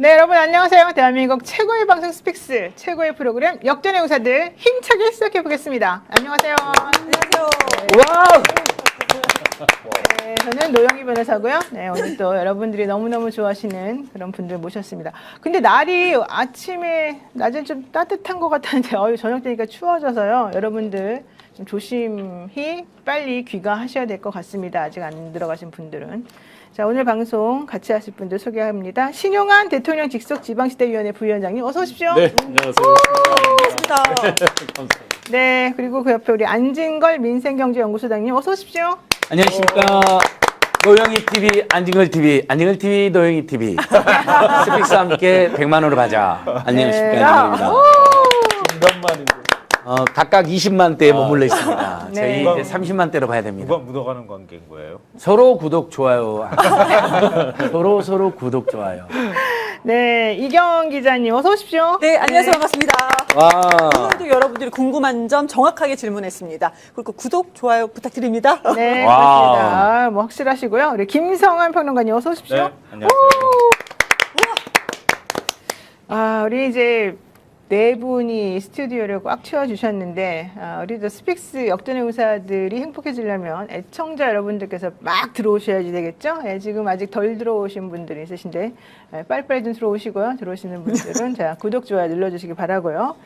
네, 여러분 안녕하세요. 대한민국 최고의 방송 스픽스, 최고의 프로그램 역전의 우사들 힘차게 시작해 보겠습니다. 안녕하세요. 안녕하세요. 와우! 네, 저는 노영희 변호사고요. 네, 오늘 또 여러분들이 너무너무 좋아하시는 그런 분들 모셨습니다. 근데 날이 아침에 낮엔 좀 따뜻한 것 같았는데 저녁 되니까 추워져서요. 여러분들 좀 조심히 빨리 귀가하셔야 될 것 같습니다. 아직 안 들어가신 분들은. 자, 오늘 방송 같이 하실 분들 소개합니다. 신용환 대통령 직속 지방시대위원회 부위원장님 어서 오십시오. 네, 안녕하세요. 반갑습니다. 감사합니다. 네, 그리고 그 옆에 우리 안진걸 민생경제연구소장님 어서 오십시오. 안녕하십니까. 노영희 TV, 안진걸 TV, 안진걸 TV, 노영희 TV. 스픽스와 함께 100만 원으로 가자. 안녕하십니까. 네. 안진걸입니다. 중간만인데 각각 20만 대에 머물러 있습니다. 네. 저희 이제 30만 대로 봐야 됩니다. 누가 묻어가는 관계인 거예요? 서로 구독, 좋아요. 서로 구독, 좋아요. 네, 이경 기자님 어서 오십시오. 네, 안녕하세요. 반갑습니다. 와. 오늘도 여러분들이 궁금한 점 정확하게 질문했습니다. 그리고 구독, 좋아요 부탁드립니다. 네, 와우. 그렇습니다. 뭐 확실하시고요. 우리 김성환 평론가님 어서 오십시오. 네, 안녕하세요. 아, 우리 이제 네 분이 스튜디오를 꽉 채워주셨는데, 우리도 스픽스 역전의 우사들이 행복해지려면 애청자 여러분들께서 막 들어오셔야지 되겠죠? 예, 지금 아직 덜 들어오신 분들이 있으신데, 빨리빨리 좀 들어오시고요. 들어오시는 분들은 자, 구독, 좋아요 눌러주시기 바라고요.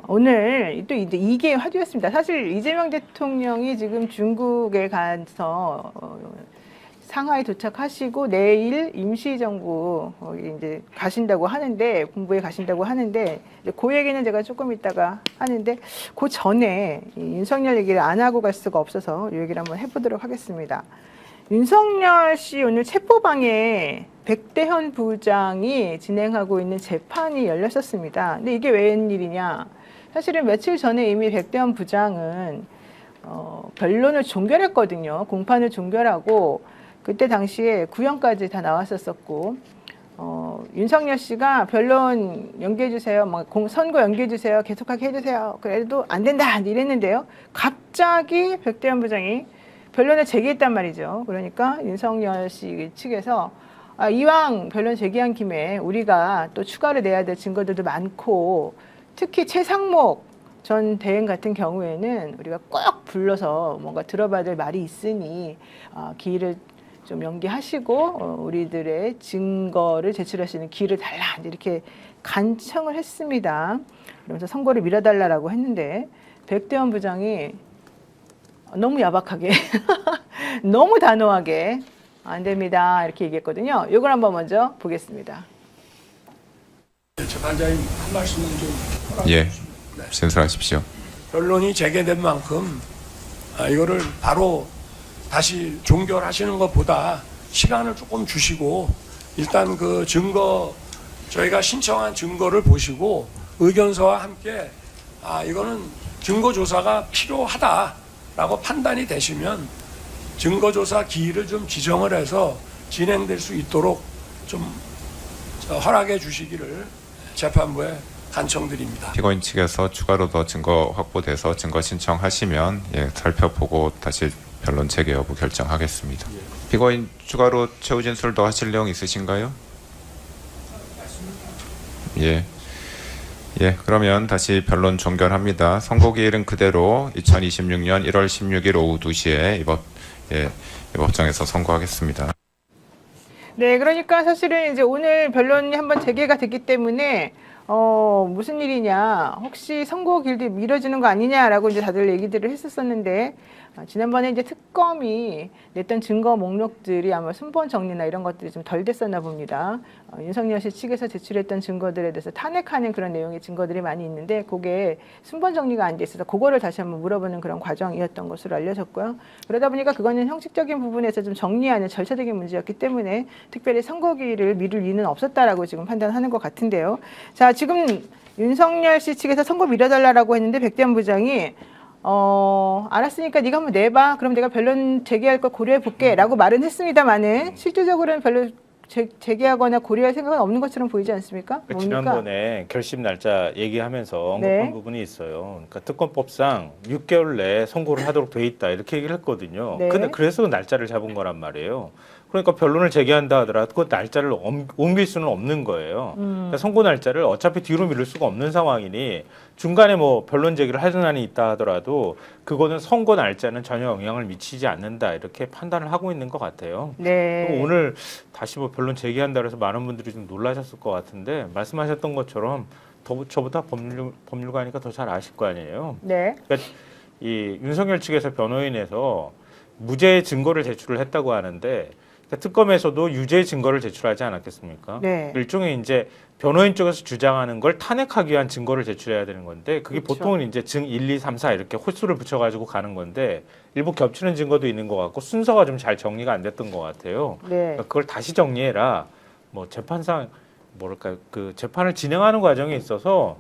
오늘 또 이게 화두였습니다. 사실 이재명 대통령이 지금 중국에 가서 상하이 도착하시고 내일 임시정부 이제 가신다고 하는데 군부에 가신다고 하는데 이제 그 얘기는 제가 조금 이따가 하는데 그 전에 이 윤석열 얘기를 안 하고 갈 수가 없어서 이 얘기를 한번 해보도록 하겠습니다. 윤석열 씨 오늘 체포방에 백대현 부장이 진행하고 있는 재판이 열렸었습니다. 근데 이게 웬일이냐? 사실은 며칠 전에 이미 백대현 부장은 변론을 종결했거든요. 공판을 종결하고 그때 당시에 구형까지 다 나왔었고 윤석열 씨가 변론 연기해주세요, 선고 연기해주세요, 계속하게 해주세요. 그래도 안 된다 이랬는데요. 갑자기 백대현 부장이 변론을 제기했단 말이죠. 그러니까 윤석열 씨 측에서 이왕 변론 제기한 김에 우리가 또 추가로 내야 될 증거들도 많고 특히 최상목 전 대행 같은 경우에는 우리가 꼭 불러서 뭔가 들어봐야 될 말이 있으니 기일을 좀 연기하시고 우리들의 증거를 제출할 수 있는 기회를 달라 이렇게 간청을 했습니다. 그러면서 선고를 미뤄달라고 했는데 백대현 부장이 너무 야박하게 너무 단호하게 안 됩니다 이렇게 얘기했거든요. 이걸 한번 먼저 보겠습니다. 재판장님 한 말씀만 좀 허락해 예, 주시면. 네. 신설하십시오. 변론이 재개된 만큼 이거를 바로 다시 종결하시는 것보다 시간을 조금 주시고 일단 그 증거 저희가 신청한 증거를 보시고 의견서와 함께 이거는 증거 조사가 필요하다라고 판단이 되시면 증거 조사 기일을 좀 지정을 해서 진행될 수 있도록 좀 허락해 주시기를 재판부에 간청드립니다. 피고인 측에서 추가로 더 증거 확보돼서 증거 신청하시면 살펴보고 다시 변론 재개 여부 결정하겠습니다. 피고인 추가로 최후 진술도 하실 내용 있으신가요? 예. 그러면 다시 변론 종결합니다. 선고 기일은 그대로 2026년 1월 16일 오후 2시에 이 법정에서 선고하겠습니다. 네, 그러니까 사실은 이제 오늘 변론이 한번 재개가 됐기 때문에 무슨 일이냐, 혹시 선고 길도 미뤄지는 거 아니냐라고 이제 다들 얘기들을 했었었는데 지난번에 이제 특검이 냈던 증거 목록들이 아마 순번 정리나 이런 것들이 좀 덜 됐었나 봅니다. 윤석열 씨 측에서 제출했던 증거들에 대해서 탄핵하는 그런 내용의 증거들이 많이 있는데 그게 순번 정리가 안 돼 있어서 그거를 다시 한번 물어보는 그런 과정이었던 것으로 알려졌고요. 그러다 보니까 그거는 형식적인 부분에서 좀 정리하는 절차적인 문제였기 때문에 특별히 선고기를 미룰 이유는 없었다라고 지금 판단하는 것 같은데요. 자, 지금 윤석열 씨 측에서 선고 미뤄달라고 했는데 백대현 부장이 알았으니까 네가 한번 내봐. 그럼 내가 변론 제기할 걸 고려해 볼게 라고 말은 했습니다만은 실질적으로는 별로 제기하거나 고려할 생각은 없는 것처럼 보이지 않습니까? 뭡니까? 지난번에 결심 날짜 얘기하면서 언급한 네. 부분이 있어요. 그러니까 특검법상 6개월 내에 선고를 하도록 돼 있다 이렇게 얘기를 했거든요. 네. 근데 그래서 날짜를 잡은 거란 말이에요. 그러니까 변론을 제기한다 하더라도 그 날짜를 옮길 수는 없는 거예요. 그러니까 선고 날짜를 어차피 뒤로 미룰 수가 없는 상황이니 중간에 뭐 변론 제기를 할 수난이 있다 하더라도 그거는 선고 날짜는 전혀 영향을 미치지 않는다 이렇게 판단을 하고 있는 것 같아요. 네. 그리고 오늘 다시 뭐 변론 제기한다 그래서 많은 분들이 좀 놀라셨을 것 같은데 말씀하셨던 것처럼 저보다 법률가니까 더 잘 아실 거 아니에요. 네. 그러니까 이 윤석열 측에서 변호인에서 무죄 증거를 제출을 했다고 하는데 그러니까 특검에서도 유죄 증거를 제출하지 않았겠습니까? 네. 일종의 이제 변호인 쪽에서 주장하는 걸 탄핵하기 위한 증거를 제출해야 되는 건데 그게 그렇죠. 보통은 이제 증 1, 2, 3, 4 이렇게 홀수를 붙여가지고 가는 건데 일부 겹치는 증거도 있는 것 같고 순서가 좀 잘 정리가 안 됐던 것 같아요. 네. 그러니까 그걸 다시 정리해라. 뭐 재판상 뭐랄까 그 재판을 진행하는 과정에 있어서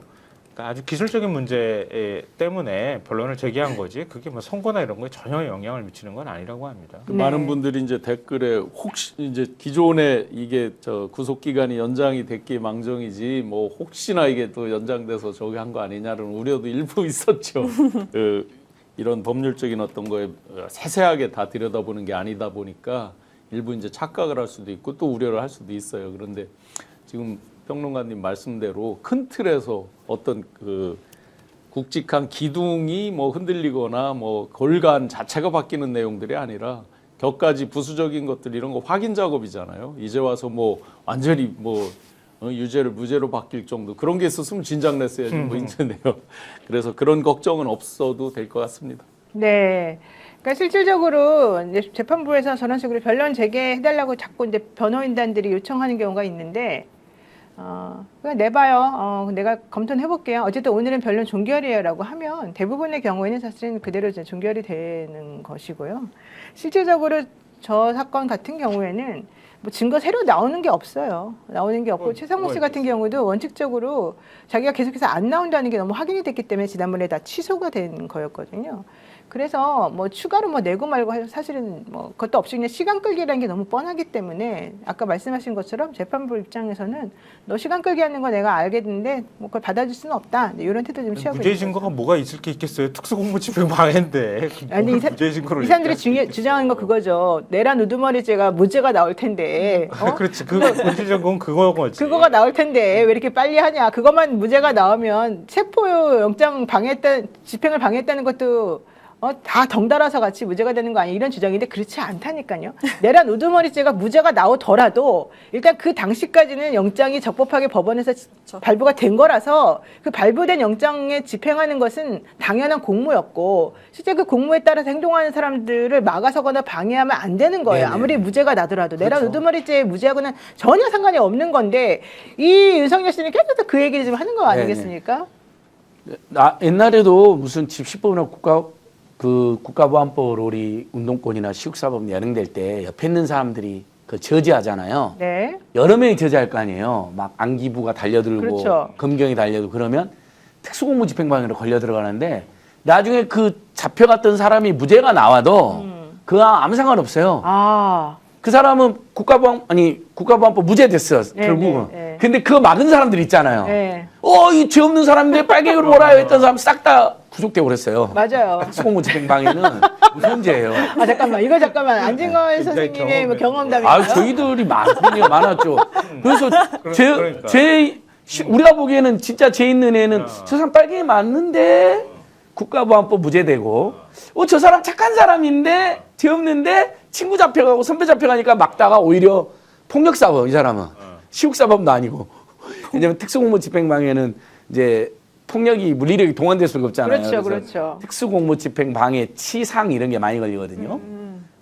그러니까 아주 기술적인 문제 때문에 변론을 제기한 거지 그게 뭐 선고나 이런 거에 전혀 영향을 미치는 건 아니라고 합니다. 네. 많은 분들이 이제 댓글에 혹시 이제 기존에 이게 저 구속 기간이 연장이 됐기 망정이지 뭐 혹시나 이게 또 연장돼서 저기 한 거 아니냐는 우려도 일부 있었죠. 이런 법률적인 어떤 거에 세세하게 다 들여다보는 게 아니다 보니까 일부 이제 착각을 할 수도 있고 또 우려를 할 수도 있어요. 그런데 지금 평론가님 말씀대로 큰 틀에서 어떤 그 굵직한 기둥이 뭐 흔들리거나 뭐 골간 자체가 바뀌는 내용들이 아니라 격가지 부수적인 것들 이런 거 확인 작업이잖아요. 이제 와서 뭐 완전히 뭐 유죄를 무죄로 바뀔 정도 그런 게 있었으면 진작 냈어야지 뭐 있는데요. 그래서 그런 걱정은 없어도 될 것 같습니다. 네. 그러니까 실질적으로 이제 재판부에서 저런 식으로 변론 제기해달라고 자꾸 이제 변호인단들이 요청하는 경우가 있는데, 그냥 내봐요. 내가 검토는 해볼게요. 어쨌든 오늘은 변론 종결이에요라고 하면 대부분의 경우에는 사실은 그대로 이제 종결이 되는 것이고요. 실질적으로 저 사건 같은 경우에는 뭐 증거 새로 나오는 게 없어요. 나오는 게 없고 최상목 씨 같은 경우도 원칙적으로 자기가 계속해서 안 나온다는 게 너무 확인이 됐기 때문에 지난번에 다 취소가 된 거였거든요. 그래서 뭐 추가로 뭐 내고 말고 사실은 뭐 그것도 없이 그냥 시간 끌기라는 게 너무 뻔하기 때문에 아까 말씀하신 것처럼 재판부 입장에서는 너 시간 끌기 하는 거 내가 알겠는데 뭐 그걸 받아줄 수는 없다 이런 태도 좀 취하고 무죄 있는 증거가 뭐가 있을 게 있겠어요. 특수공무집행 방해인데 아니, 무죄 증거를 이 사람들이 주장하는 거 그거죠. 내란 우두머리죄가 무죄가 나올 텐데. 그렇지. 그거 무죄 증거는 그거 거지. 그거가 나올 텐데 왜 이렇게 빨리 하냐. 그것만 무죄가 나오면 체포영장 집행을 방해했다는 것도 다 덩달아서 같이 무죄가 되는 거 아니야 이런 주장인데 그렇지 않다니까요. 내란 우두머리죄가 무죄가 나오더라도 일단 그 당시까지는 영장이 적법하게 법원에서 발부가 된 거라서 그 발부된 영장에 집행하는 것은 당연한 공무였고 실제 그 공무에 따라서 행동하는 사람들을 막아서거나 방해하면 안 되는 거예요. 네네. 아무리 무죄가 나더라도 내란 그렇죠. 우두머리죄의 무죄하고는 전혀 상관이 없는 건데 이 윤석열 씨는 계속 그 얘기를 지금 하는 거 아니겠습니까? 옛날에도 무슨 집10법이나 국가보안법 우리 운동권이나 시국사법 연행될 때 옆에 있는 사람들이 그 저지하잖아요. 네. 여러 명이 저지할 거 아니에요. 막 안기부가 달려들고 그렇죠. 검경이 달려들고 그러면 특수공무집행방해로 걸려 들어가는데 나중에 그 잡혀갔던 사람이 무죄가 나와도 그거 아무 상관없어요. 아. 그 사람은 국가보안법 무죄됐어 결국은. 네. 근데 그거 막은 사람들 있잖아요. 네. 이 죄 없는 사람들 빨갱이로 몰아요 했던 사람 싹 다 구속되고 그랬어요. 맞아요. 특수공무집행방해는 문제예요. 잠깐만 이거 안진걸 선생님의 뭐 경험담이에요. 저희들이 많았죠. 그래서 그러니까. 우리가 보기에는 진짜 죄 있는 애는 저 사람 빨갱이 맞는데 국가보안법 무죄되고 저 사람 착한 사람인데 죄 없는데 친구 잡혀가고 선배 잡혀가니까 막다가 오히려 폭력사법 이 사람은 시국사법도 아니고 왜냐면 특수공무집행방해는 이제 폭력이 물리력이 동원될 수가 없잖아요. 그렇죠, 그래서 그렇죠. 특수공무집행방해 치상 이런 게 많이 걸리거든요.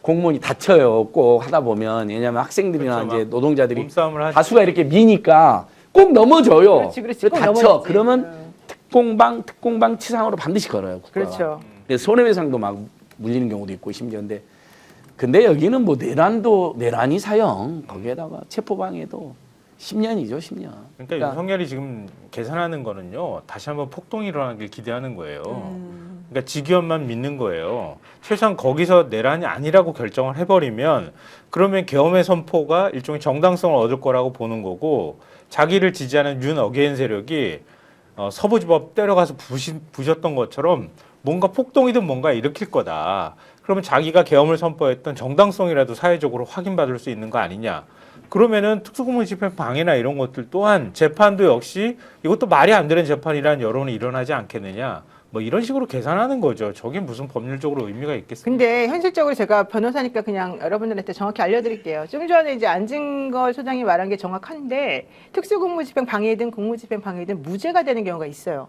공무원이 다쳐요. 꼭 하다 보면 왜냐하면 학생들이나 그렇죠, 이제 노동자들이 몸싸움을 하지. 다수가 이렇게 미니까 꼭 넘어져요. 그렇지. 꼭 다쳐. 넘어지지. 그러면 특공방 치상으로 반드시 걸어요. 국가가. 그렇죠. 그래서 손해배상도 막 물리는 경우도 있고 심지어인데 근데 여기는 뭐 내란이 사형 거기에다가 체포방해도 10년이죠, 10년. 그러니까 윤석열이 지금 계산하는 거는요. 다시 한번 폭동이 일어나길 기대하는 거예요. 그러니까 직위원만 믿는 거예요. 최소한 거기서 내란이 아니라고 결정을 해버리면 그러면 계엄의 선포가 일종의 정당성을 얻을 거라고 보는 거고 자기를 지지하는 윤 어게인 세력이 서부지법 때려가서 부셨던 것처럼 뭔가 폭동이든 뭔가 일으킬 거다. 그러면 자기가 계엄을 선포했던 정당성이라도 사회적으로 확인받을 수 있는 거 아니냐. 그러면은 특수공무집행 방해나 이런 것들 또한 재판도 역시 이것도 말이 안 되는 재판이라는 여론이 일어나지 않겠느냐. 뭐 이런 식으로 계산하는 거죠. 저게 무슨 법률적으로 의미가 있겠습니까? 근데 현실적으로 제가 변호사니까 그냥 여러분들한테 정확히 알려드릴게요. 좀 전에 이제 안진걸 소장이 말한 게 정확한데 특수공무집행 방해든 공무집행 방해든 무죄가 되는 경우가 있어요.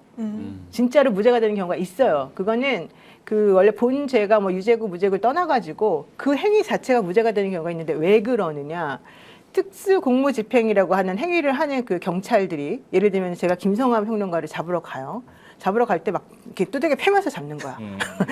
진짜로 무죄가 되는 경우가 있어요. 그거는 그 원래 본 죄가 뭐 유죄고 무죄고 떠나가지고 그 행위 자체가 무죄가 되는 경우가 있는데 왜 그러느냐? 특수공무집행이라고 하는 행위를 하는 그 경찰들이 예를 들면 제가 김성환 평론가를 잡으러 가요. 잡으러 갈 때 막 이렇게 두들겨 패면서 잡는 거야.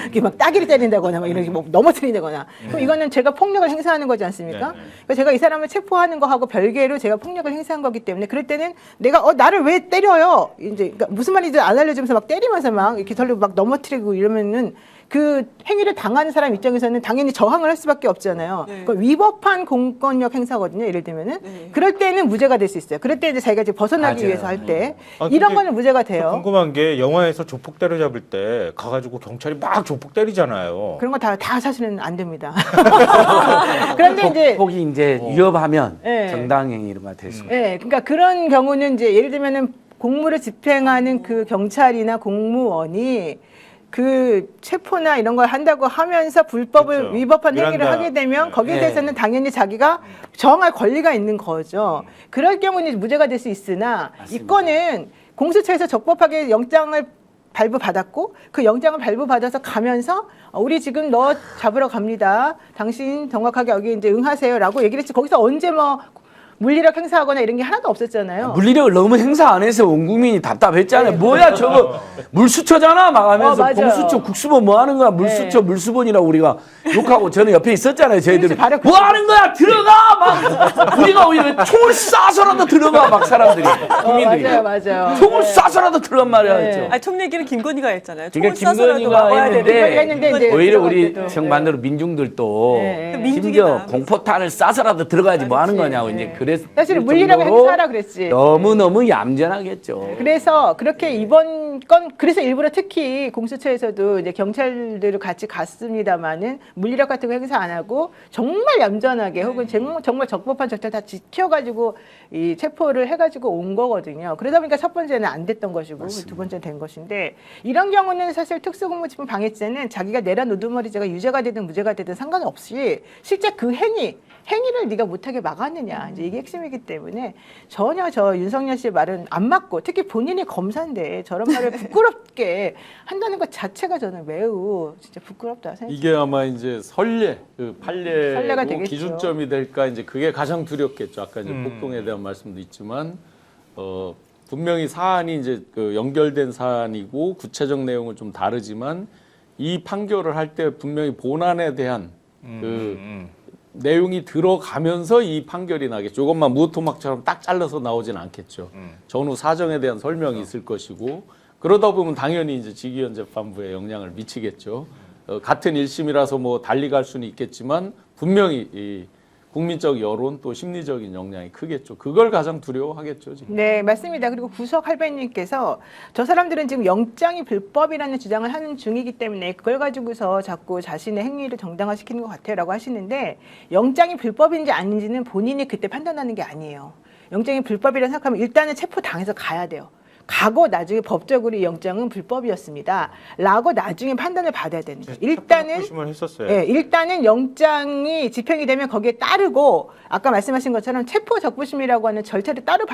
이렇게 막 따기를 때린다거나 막 이렇게 뭐 넘어뜨린다거나. 그럼 이거는 제가 폭력을 행사하는 거지 않습니까? 그러니까 제가 이 사람을 체포하는 거하고 별개로 제가 폭력을 행사한 거기 때문에 그럴 때는 내가 나를 왜 때려요? 이제 그러니까 무슨 말인지 안 알려주면서 막 때리면서 막 이렇게 덜고 막 넘어뜨리고 이러면은 그 행위를 당하는 사람 입장에서는 당연히 저항을 할 수밖에 없잖아요. 네. 그러니까 위법한 공권력 행사거든요. 예를 들면은 네. 그럴 때는 무죄가 될 수 있어요. 그럴 때 이제 자기가 이제 벗어나기 맞아요. 위해서 할 때 아, 이런 근데 거는 무죄가 저 돼요. 궁금한 게 영화에서 조폭 때려잡을 때 가가지고 경찰이 막 조폭 때리잖아요. 그런 거 다 사실은 안 됩니다. 그런데 이제 폭이 이제 위협하면 네. 정당행위가 될 수가 예, 그러니까 그런 경우는 이제 예를 들면은 공무를 집행하는 그 경찰이나 공무원이 그 체포나 이런 걸 한다고 하면서 불법을 그렇죠. 위법한 행위를 미란다. 하게 되면 거기에 네. 대해서는 당연히 자기가 저항할 권리가 있는 거죠. 그럴 경우는 무죄가 될 수 있으나 이 건은 공수처에서 적법하게 영장을 발부받았고 그 영장을 발부받아서 가면서 우리 지금 너 잡으러 갑니다. 당신 정확하게 여기 이제 응하세요라고 얘기를 했지. 거기서 언제 뭐 물리력 행사하거나 이런 게 하나도 없었잖아요. 물리력을 너무 행사 안 해서 온 국민이 답답했잖아요. 네. 뭐야 저거 물수초잖아 막 하면서 맞아요. 공수처 국수본 뭐 하는 거야 물수처 네. 물수본이라고 우리가 욕하고 저는 옆에 있었잖아요. 저희들이 바로 뭐 하는 거야 들어가 막 우리가 오히려 총을 쏴서라도 들어가 막 사람들이 국민들이 맞아요. 총을 쏴서라도 들어간 말이야 네. 했죠. 아니, 총 얘기는 김건희가 했잖아요. 그러니까 총을 쏴서라도 김건희가 막아야 되는 김건희가 했는데 이제 오히려 우리 들어갈 때도. 정반대로 민중들도 네. 민중이 심지어 나가고 공포탄을 쏴서라도 들어가야지 뭐 하는 그렇지. 거냐고 네. 이제 그래서 사실 물리력을 행사하라 그랬지. 너무너무 얌전하겠죠. 그래서 그렇게 이번 건 그래서 일부러 특히 공수처에서도 이제 경찰들을 같이 갔습니다마는 물리력 같은 거 행사 안 하고 정말 얌전하게 혹은 정말 적법한 절차 다 지켜가지고 이 체포를 해가지고 온 거거든요. 그러다 보니까 첫 번째는 안 됐던 것이고 두 번째는 된 것인데 이런 경우는 사실 특수공무집행 방해죄는 자기가 내란 우두머리죄가 유죄가 되든 무죄가 되든 상관없이 실제 그 행위를 네가 못하게 막았느냐 이제 이게 핵심이기 때문에 전혀 저 윤석열 씨의 말은 안 맞고 특히 본인이 검사인데 저런 말을 부끄럽게 한다는 것 자체가 저는 매우 진짜 부끄럽다 생각합니다. 이게 아마 이제 선례, 그 선례가 판례로 되겠죠. 기준점이 될까 이제 그게 가장 두렵겠죠. 아까 이제 음. 폭동에 대한 말씀도 있지만 분명히 사안이 이제 그 연결된 사안이고 구체적 내용은 좀 다르지만 이 판결을 할 때 분명히 본안에 대한 내용이 들어가면서 이 판결이 나겠죠. 이것만 무토막처럼 딱 잘라서 나오진 않겠죠. 전후 사정에 대한 설명이 있을 것이고 그러다 보면 당연히 이제 직위원 재판부에 영향을 미치겠죠. 같은 1심이라서 뭐 달리 갈 수는 있겠지만 분명히 이 국민적 여론 또 심리적인 영향이 크겠죠. 그걸 가장 두려워하겠죠. 지금. 네, 맞습니다. 그리고 구석 할배님께서 저 사람들은 지금 영장이 불법이라는 주장을 하는 중이기 때문에 그걸 가지고서 자꾸 자신의 행위를 정당화시키는 것 같아요라고 하시는데 영장이 불법인지 아닌지는 본인이 그때 판단하는 게 아니에요. 영장이 불법이라 생각하면 일단은 체포당해서 가야 돼요. 가고 나중에 법적으로 이 영장은 불법이었습니다. 라고 나중에 판단을 받아야 되는 거예요. 일단은 심을 했었어요. 예, 일단은 영장이 집행이 되면 거기에 따르고 아까 말씀하신 것처럼 체포 적부심이라고 하는 절차를 따로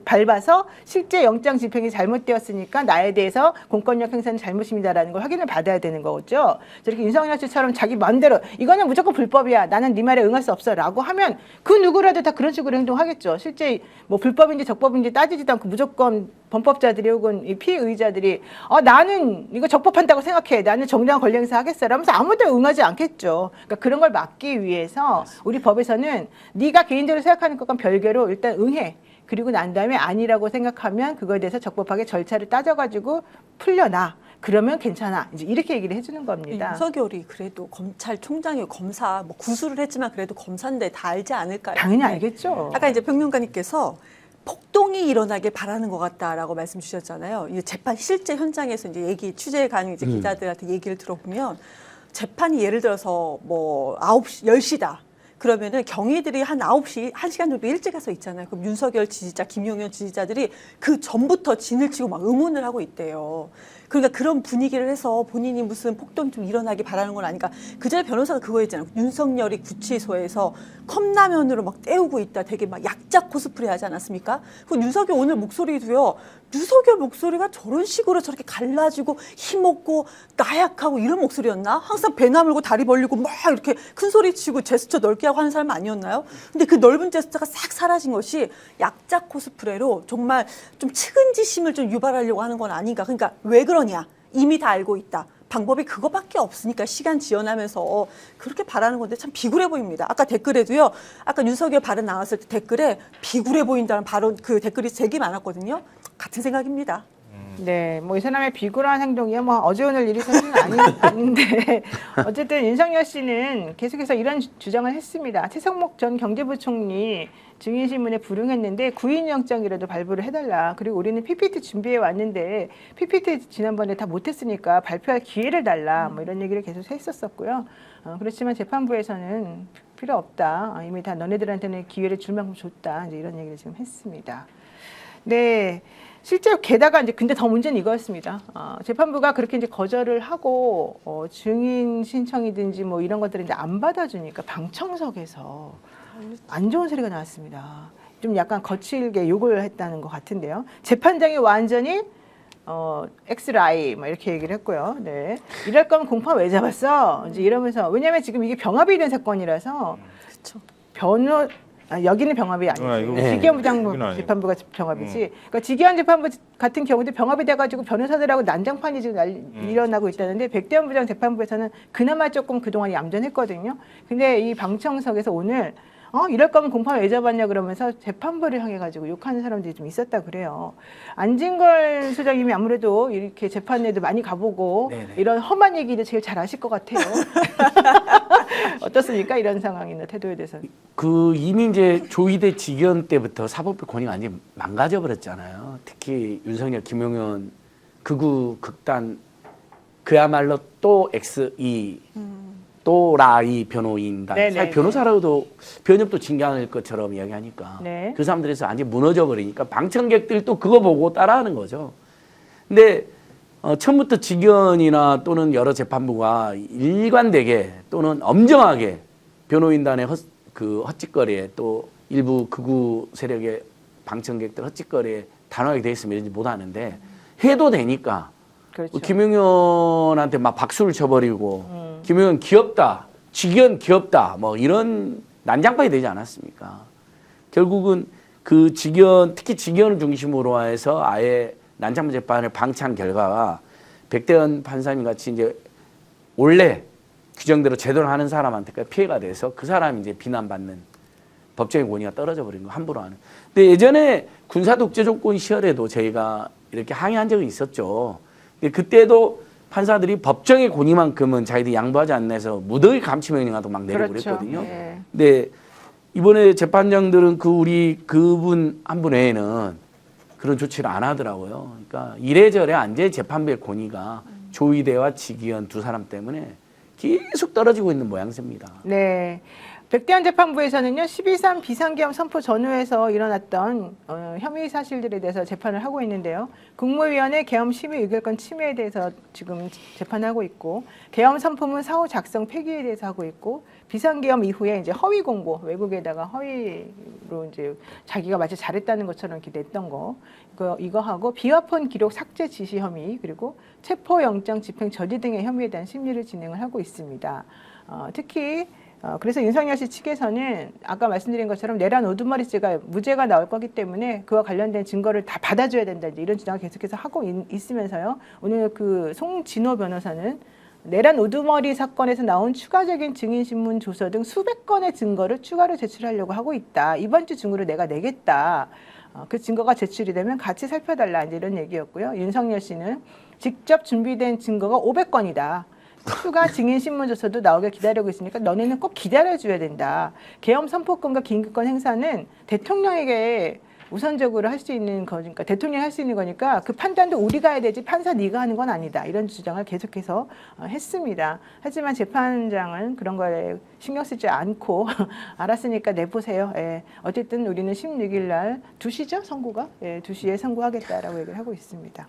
밟아서 실제 영장 집행이 잘못되었으니까 나에 대해서 공권력 행사는 잘못입니다라는 걸 확인을 받아야 되는 거죠. 저렇게 윤석열 씨처럼 자기 마음대로 이거는 무조건 불법이야. 나는 네 말에 응할 수 없어라고 하면 그 누구라도 다 그런 식으로 행동하겠죠. 실제 뭐 불법인지 적법인지 따지지도 않고 무조건 범법자들이 혹은 이 피의자들이 나는 이거 적법한다고 생각해. 나는 정당한 권리 행사 하겠어. 라면서 아무도 응하지 않겠죠. 그러니까 그런 걸 막기 위해서 우리 법에서는 네가 개인적으로 생각하는 것과 별개로 일단 응해. 그리고 난 다음에 아니라고 생각하면 그거에 대해서 적법하게 절차를 따져가지고 풀려나. 그러면 괜찮아. 이제 이렇게 얘기를 해주는 겁니다. 윤석열이 그래도 검찰총장이 검사 뭐 구술을 했지만 그래도 검사인데 다 알지 않을까요? 당연히 알겠죠. 아까 이제 평론가님께서 폭동이 일어나길 바라는 것 같다라고 말씀 주셨잖아요. 이 재판 실제 현장에서 이제 취재해 가는 이제 기자들한테 얘기를 들어보면 재판이 예를 들어서 뭐 9시, 10시다. 그러면은 경위들이 한 9시, 1시간 정도 일찍 가서 있잖아요. 그럼 윤석열 지지자, 김용현 지지자들이 그 전부터 진을 치고 막 응원을 하고 있대요. 그러니까 그런 분위기를 해서 본인이 무슨 폭동이 좀 일어나기 바라는 건 아니까. 그 전에 변호사가 그거 했잖아요. 윤석열이 구치소에서 컵라면으로 막 때우고 있다. 되게 막 약자 코스프레 하지 않았습니까? 그 윤석열 오늘 목소리도요. 윤석열 목소리가 저런 식으로 저렇게 갈라지고 힘없고 나약하고 이런 목소리였나? 항상 배 나물고 다리 벌리고 막 이렇게 큰 소리 치고 제스처 넓게 하고 하는 사람 아니었나요? 근데 그 넓은 제스처가 싹 사라진 것이 약자 코스프레로 정말 좀 측은지심을 좀 유발하려고 하는 건 아닌가. 그러니까 왜 그러냐? 이미 다 알고 있다. 방법이 그거밖에 없으니까 시간 지연하면서 그렇게 바라는 건데 참 비굴해 보입니다. 아까 댓글에도요. 아까 윤석열 발언 나왔을 때 댓글에 비굴해 보인다는 발언 그 댓글이 되게 많았거든요. 같은 생각입니다. 네, 뭐 이 사람의 비굴한 행동이야 뭐 어제 오늘 일이 사실은 아닌데 어쨌든 윤석열 씨는 계속해서 이런 주장을 했습니다. 최성목 전 경제부총리 증인신문에 불응했는데 구인영장이라도 발부를 해달라. 그리고 우리는 PPT 준비해 왔는데 PPT 지난번에 다 못했으니까 발표할 기회를 달라. 뭐 이런 얘기를 계속 했었었고요. 그렇지만 재판부에서는 필요 없다. 이미 다 너네들한테는 기회를 줄 만큼 줬다. 이제 이런 얘기를 지금 했습니다. 네. 실제로 게다가 이제 근데 더 문제는 이거였습니다. 재판부가 그렇게 이제 거절을 하고 증인 신청이든지 뭐 이런 것들을 이제 안 받아주니까 방청석에서 안 좋은 소리가 나왔습니다. 좀 약간 거칠게 욕을 했다는 것 같은데요. 재판장이 완전히 엑스라이 뭐 이렇게 얘기를 했고요. 네. 이럴 거면 공판 왜 잡았어? 이제 이러면서 왜냐하면 지금 이게 병합이 된 사건이라서 그렇죠. 여기는 병합이 아니고 이거 지기현 부장부 여기는 아니고. 재판부가 병합이지. 그러니까 지기현 재판부 같은 경우도 병합이 돼가지고 변호사들하고 난장판이 지금 일어나고 있다는데 백대현 부장 재판부에서는 그나마 조금 그동안 얌전했거든요. 근데 이 방청석에서 오늘 이럴 거면 공판 왜 잡았냐 그러면서 재판부를 향해 가지고 욕하는 사람들이 좀 있었다 그래요. 안진걸 소장님이 아무래도 이렇게 재판에도 많이 가보고 네네. 이런 험한 얘기를 제일 잘 아실 것 같아요. 어떻습니까? 이런 상황이나 태도에 대해서. 그 이미 이제 조희대 직연 때부터 사법부 권위가 완전히 망가져 버렸잖아요. 특히 윤석열, 김용현 극우 극단 그야말로 또 XE 또 라이 변호인단 네네네. 사실 변호사라고도 변협도 징계할 것처럼 이야기하니까 네. 그 사람들에서 완전히 무너져 버리니까 방청객들도 그거 보고 따라하는 거죠. 근데 처음부터 직연이나 또는 여러 재판부가 일관되게 또는 엄정하게 변호인단의 헛짓거리에 또 일부 극우 세력의 방청객들 헛짓거리에 단호하게 돼 있으면 이러지 못하는데 해도 되니까 그렇죠. 김용현한테 막 박수를 쳐버리고 김용현 귀엽다, 직연 귀엽다 뭐 이런 난장판이 되지 않았습니까? 결국은 그 직연 특히 직연을 중심으로 해서 아예 난장판 재판을 방치한 결과가 백대현 판사님 같이 이제 원래 규정대로 제대로 하는 사람한테까지 피해가 돼서 그 사람이 이제 비난받는 법적인 권위가 떨어져 버린 거 함부로 하는. 근데 예전에 군사 독재 조건 시절에도 저희가 이렇게 항의한 적이 있었죠. 근데 그때도 판사들이 법정의 권위만큼은 자기들이 양보하지 않나 해서 무더기 감치명령하고 막 내리고 그렇죠. 그랬거든요. 네. 근데 이번에 재판장들은 그분 한 분 외에는 그런 조치를 안 하더라고요. 그러니까 이래저래 안제 재판부의 권위가 조희대와 지기현 두 사람 때문에 계속 떨어지고 있는 모양새입니다. 네. 백대현 재판부에서는요, 12.3 비상계엄 선포 전후에서 일어났던 혐의 사실들에 대해서 재판을 하고 있는데요. 국무위원회 계엄 심의 의결권 침해에 대해서 지금 재판하고 있고, 계엄 선포문 사후 작성 폐기에 대해서 하고 있고, 비상계엄 이후에 이제 허위 공고, 외국에다가 허위로 이제 자기가 마치 잘했다는 것처럼 이렇게 냈던 거, 이거 하고 비화폰 기록 삭제 지시 혐의, 그리고 체포영장 집행 저지 등의 혐의에 대한 심리를 진행을 하고 있습니다. 특히 그래서 윤석열 씨 측에서는 아까 말씀드린 것처럼 내란 우두머리죄가 무죄가 나올 거기 때문에 그와 관련된 증거를 다 받아줘야 된다 이런 주장을 계속해서 하고 있으면서요. 오늘 그 송진호 변호사는 내란 우두머리 사건에서 나온 추가적인 증인신문 조서 등 수백 건의 증거를 추가로 제출하려고 하고 있다. 이번 주 중으로 내가 내겠다. 그 증거가 제출이 되면 같이 살펴달라 이제 이런 얘기였고요. 윤석열 씨는 직접 준비된 증거가 500건이다. 추가 증인신문조서도 나오길 기다리고 있으니까 너네는 꼭 기다려줘야 된다. 계엄 선포권과 긴급권 행사는 대통령에게 우선적으로 할 수 있는 거니까 대통령이 할 수 있는 거니까 그 판단도 우리가 해야 되지 판사 네가 하는 건 아니다. 이런 주장을 계속해서 했습니다. 하지만 재판장은 그런 거에 신경 쓰지 않고 알았으니까 내보세요. 예. 어쨌든 우리는 16일 날 2시죠? 선고가? 예, 2시에 선고하겠다라고 얘기를 하고 있습니다.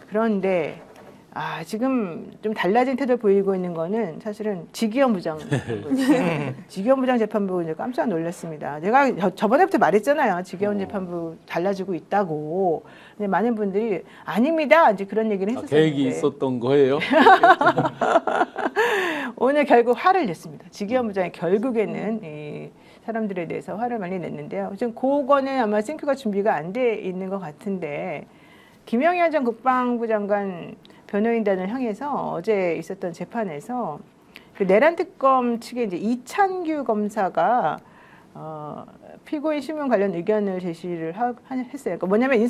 그런데 지금 좀 달라진 태도를 보이고 있는 거는 사실은 지기현 부장. 지기현 부장 재판부 이제 깜짝 놀랐습니다. 제가 저번에부터 말했잖아요. 지기현 재판부 달라지고 있다고. 근데 많은 분들이 아닙니다. 이제 그런 얘기를 했었는데. 계획이 있었던 거예요? 오늘 결국 화를 냈습니다. 지기현 부장이 결국에는 이 사람들에 대해서 화를 많이 냈는데요. 지금 그거는 아마 싱크가 준비가 안 돼 있는 것 같은데 김영현 전 국방부 장관 변호인단을 향해서 어제 있었던 재판에서 그 내란 특검 측에 이제 이찬규 검사가 피고인 신문 관련 의견을 제시를 했어요. 그러니까 뭐냐면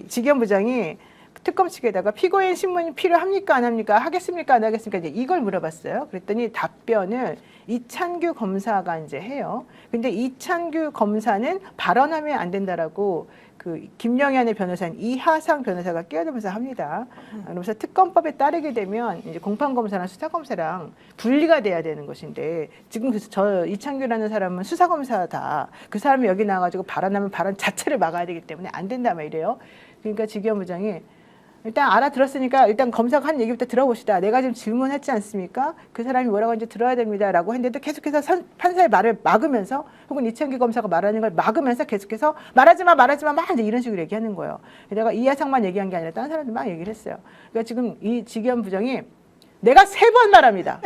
지기현 부장이 특검 측에다가 피고인 신문이 필요합니까 안 합니까 하겠습니까 안 하겠습니까 이제 이걸 물어봤어요. 그랬더니 답변을 이찬규 검사가 이제 해요. 근데 이찬규 검사는 발언하면 안 된다라고 그 김영현의 변호사인 이하상 변호사가 끼어들면서 합니다. 그러면서 특검법에 따르게 되면 이제 공판검사랑 수사검사랑 분리가 돼야 되는 것인데 지금 저 이창규라는 사람은 수사검사다. 그 사람이 여기 나와가지고 발언하면 발언 자체를 막아야 되기 때문에 안 된다 막 이래요. 그러니까 지기현 부장이 일단 알아들었으니까 일단 검사가 한 얘기부터 들어봅시다. 내가 지금 질문했지 않습니까? 그 사람이 뭐라고 하는지 들어야 됩니다라고 했는데도 계속해서 판사의 말을 막으면서 혹은 이창규 검사가 말하는 걸 막으면서 계속해서 말하지 마 막 이제 이런 식으로 얘기하는 거예요. 내가 이하상만 얘기한 게 아니라 다른 사람들 막 얘기를 했어요. 그러니까 지금 이 지기현 부장이 내가 3번 말합니다.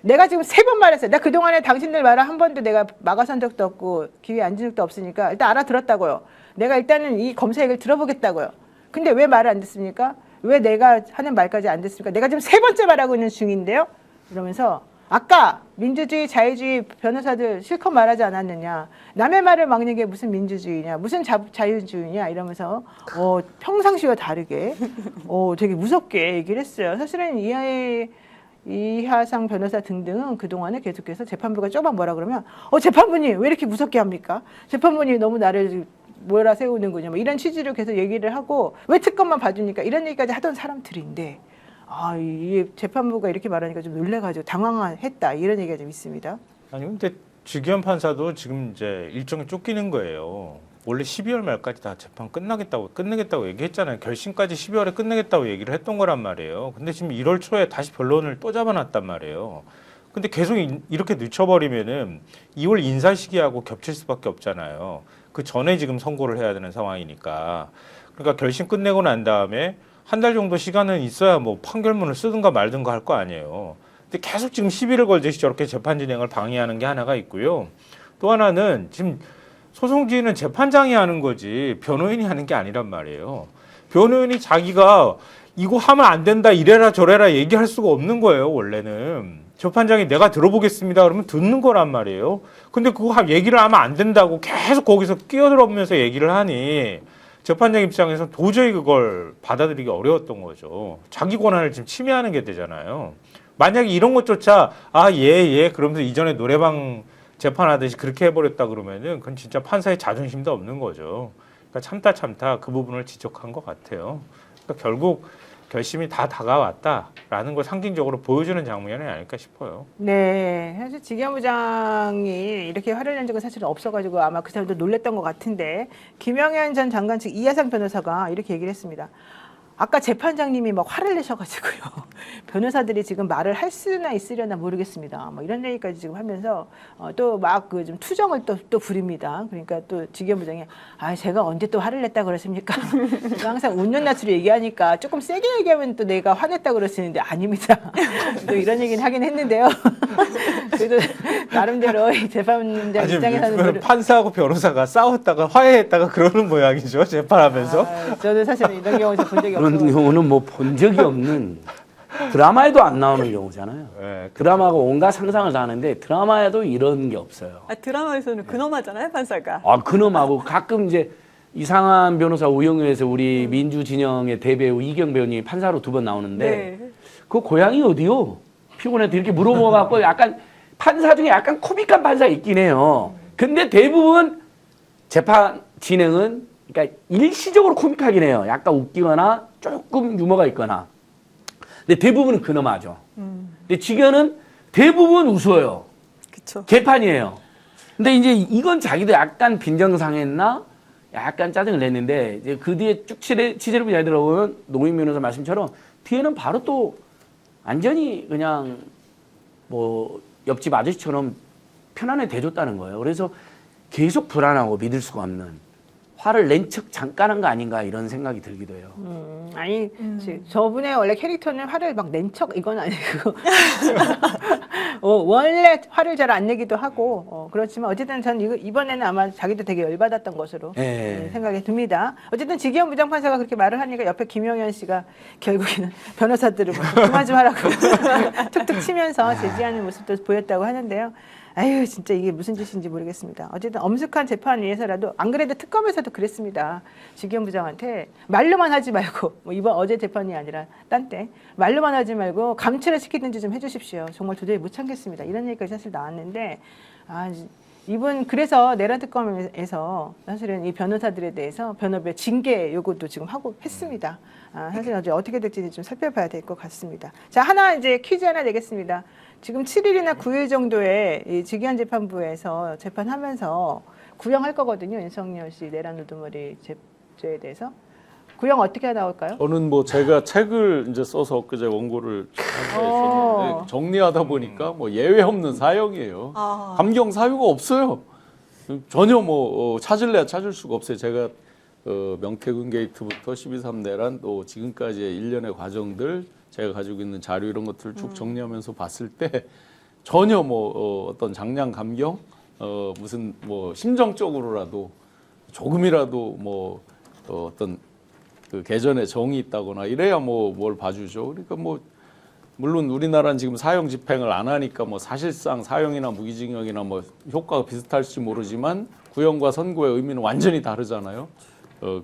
내가 지금 3번 말했어요. 내가 그동안에 당신들 말을 한 번도 내가 막아선 적도 없고 기회에 앉은 적도 없으니까 일단 알아들었다고요. 내가 일단은 이 검사 얘기를 들어보겠다고요. 근데 왜 말을 안 듣습니까? 왜 내가 하는 말까지 안 듣습니까? 내가 지금 3번째 말하고 있는 중인데요. 이러면서 아까 민주주의, 자유주의 변호사들 실컷 말하지 않았느냐. 남의 말을 막는 게 무슨 민주주의냐. 무슨 자유주의냐. 이러면서 평상시와 다르게 되게 무섭게 얘기를 했어요. 사실은 이하상 변호사 등등은 그동안에 계속해서 재판부가 조금만 뭐라 그러면 재판부님 왜 이렇게 무섭게 합니까? 재판부님 너무 나를 뭐라 세우는군요. 뭐 이런 취지로 계속 얘기를 하고 왜 특검만 봐주니까 이런 얘기까지 하던 사람들인데 이 재판부가 이렇게 말하니까 좀 놀래가지고 당황했다 이런 얘기가 좀 있습니다. 아니 근데 지기현 판사도 지금 이제 일정이 쫓기는 거예요. 원래 12월 말까지 다 재판 끝내겠다고 얘기했잖아요. 결심까지 12월에 끝내겠다고 얘기를 했던 거란 말이에요. 근데 지금 1월 초에 다시 변론을 또 잡아놨단 말이에요. 근데 계속 이렇게 늦춰버리면은 2월 인사 시기하고 겹칠 수밖에 없잖아요. 그 전에 지금 선고를 해야 되는 상황이니까. 그러니까 결심 끝내고 난 다음에 한 달 정도 시간은 있어야 뭐 판결문을 쓰든가 말든가 할 거 아니에요. 근데 계속 지금 시비를 걸듯이 저렇게 재판 진행을 방해하는 게 하나가 있고요. 또 하나는 지금 소송 지휘는 재판장이 하는 거지 변호인이 하는 게 아니란 말이에요. 변호인이 자기가 이거 하면 안 된다 이래라 저래라 얘기할 수가 없는 거예요. 원래는. 재판장이 내가 들어보겠습니다 그러면 듣는 거란 말이에요. 근데 그거 얘기를 하면 안 된다고 계속 거기서 끼어들어오면서 얘기를 하니 재판장 입장에서 도저히 그걸 받아들이기 어려웠던 거죠. 자기 권한을 지금 침해하는 게 되잖아요. 만약에 이런 것조차 예 그러면서 이전에 노래방 재판하듯이 그렇게 해버렸다 그러면은 그건 진짜 판사의 자존심도 없는 거죠. 그러니까 참다 그 부분을 지적한 것 같아요. 그러니까 결국 결심이 다 다가왔다라는 걸 상징적으로 보여주는 장면이 아닐까 싶어요. 네, 사실 지기현 부장이 이렇게 화를 낸 적은 사실 없어가지고 아마 그 사람도 놀랬던 것 같은데 김영현 전 장관 측 이하상 변호사가 이렇게 얘기를 했습니다. 아까 재판장님이 막 화를 내셔가지고요. 변호사들이 지금 말을 할 수나 있으려나 모르겠습니다. 뭐 이런 얘기까지 지금 하면서 또 막 그 좀 투정을 또 부립니다. 그러니까 또 지기현 부장이 제가 언제 또 화를 냈다 그러십니까? 제가 항상 웃는 낯으로 얘기하니까 조금 세게 얘기하면 또 내가 화냈다 그러시는데 아닙니다. 또 이런 얘기는 하긴 했는데요. 그래도 나름대로 이 재판장 입장에서는 판사하고 변호사가 싸웠다가 화해했다가 그러는 모양이죠. 재판하면서. 저는 사실 이런 경우 본 적이 없어요. 그런 경우는 뭐 본 적이 없는 드라마에도 안 나오는 경우잖아요. 네, 드라마가 온갖 상상을 다 하는데 드라마에도 이런 게 없어요. 드라마에서는 근엄하잖아요, 판사가. 근엄하고 가끔 이제 이상한 변호사 우영우에서 우리 민주진영의 대배우 이경 배우님이 판사로 2번 나오는데 네. 그 고향이 어디요? 피곤해도 이렇게 물어봐갖고 약간 판사 중에 약간 코믹한 판사 있긴 해요. 근데 대부분 진행은 그러니까 일시적으로 코믹하긴 해요. 약간 웃기거나 조금 유머가 있거나. 근데 대부분은 근엄하죠. 근데 직연은 대부분 웃어요. 그렇죠. 개판이에요. 근데 이제 이건 자기도 약간 빈정상했나? 약간 짜증을 냈는데 이제 그 뒤에 쭉 취재를 이야기 들어보면 노인 변호사 말씀처럼 뒤에는 바로 또 완전히 그냥 뭐 옆집 아저씨처럼 편안하게 대줬다는 거예요. 그래서 계속 불안하고 믿을 수가 없는 화를 낸 척 잠깐 한 거 아닌가 이런 생각이 들기도 해요. 아니 저분의 원래 캐릭터는 화를 막 낸 척 이건 아니고 원래 화를 잘 안 내기도 하고 그렇지만 어쨌든 전 이번에는 아마 자기도 되게 열받았던 것으로 네. 생각이 듭니다. 어쨌든 지기현 부장판사가 그렇게 말을 하니까 옆에 김영현 씨가 결국에는 변호사들을 그만 좀 하라고 툭툭 치면서 제지하는 모습도 보였다고 하는데요. 아유 진짜 이게 무슨 짓인지 모르겠습니다. 어쨌든 엄숙한 재판 위해서라도 안 그래도 특검에서도 그랬습니다. 지기현 부장한테 말로만 하지 말고 뭐 이번 어제 재판이 아니라 딴 때 말로만 하지 말고 감찰을 시키든지 좀 해주십시오. 정말 도저히 못 참겠습니다. 이런 얘기까지 사실 나왔는데 이분 그래서 내란 특검에서 사실은 이 변호사들에 대해서 변호부의 징계 요구도 지금 하고 했습니다. 사실 어떻게 될지 좀 살펴봐야 될 것 같습니다. 자 하나 이제 퀴즈 하나 내겠습니다. 지금 7일이나 9일 정도에 이 지기현 재판부에서 재판하면서 구형할 거거든요. 윤석열 씨 내란 우두머리 죄에 대해서 구형 어떻게 나올까요? 저는 뭐 제가 책을 이제 써서 엊그제 원고를 썼는데 정리하다 보니까 뭐 예외 없는 사형이에요. 감경 사유가 없어요. 전혀 뭐 찾을래야 찾을 수가 없어요. 제가 명태균 게이트부터 12.3 내란 또 지금까지의 일련의 과정들 제가 가지고 있는 자료 이런 것들을 쭉 정리하면서 봤을 때 전혀 뭐 어떤 장량 감경 무슨 뭐 심정적으로라도 조금이라도 뭐 어떤 그 개전에 정이 있다거나 이래야 뭐 뭘 봐주죠. 그러니까 뭐 물론 우리나라는 지금 사형 집행을 안 하니까 뭐 사실상 사형이나 무기징역이나 뭐 효과가 비슷할지 모르지만 구형과 선고의 의미는 완전히 다르잖아요.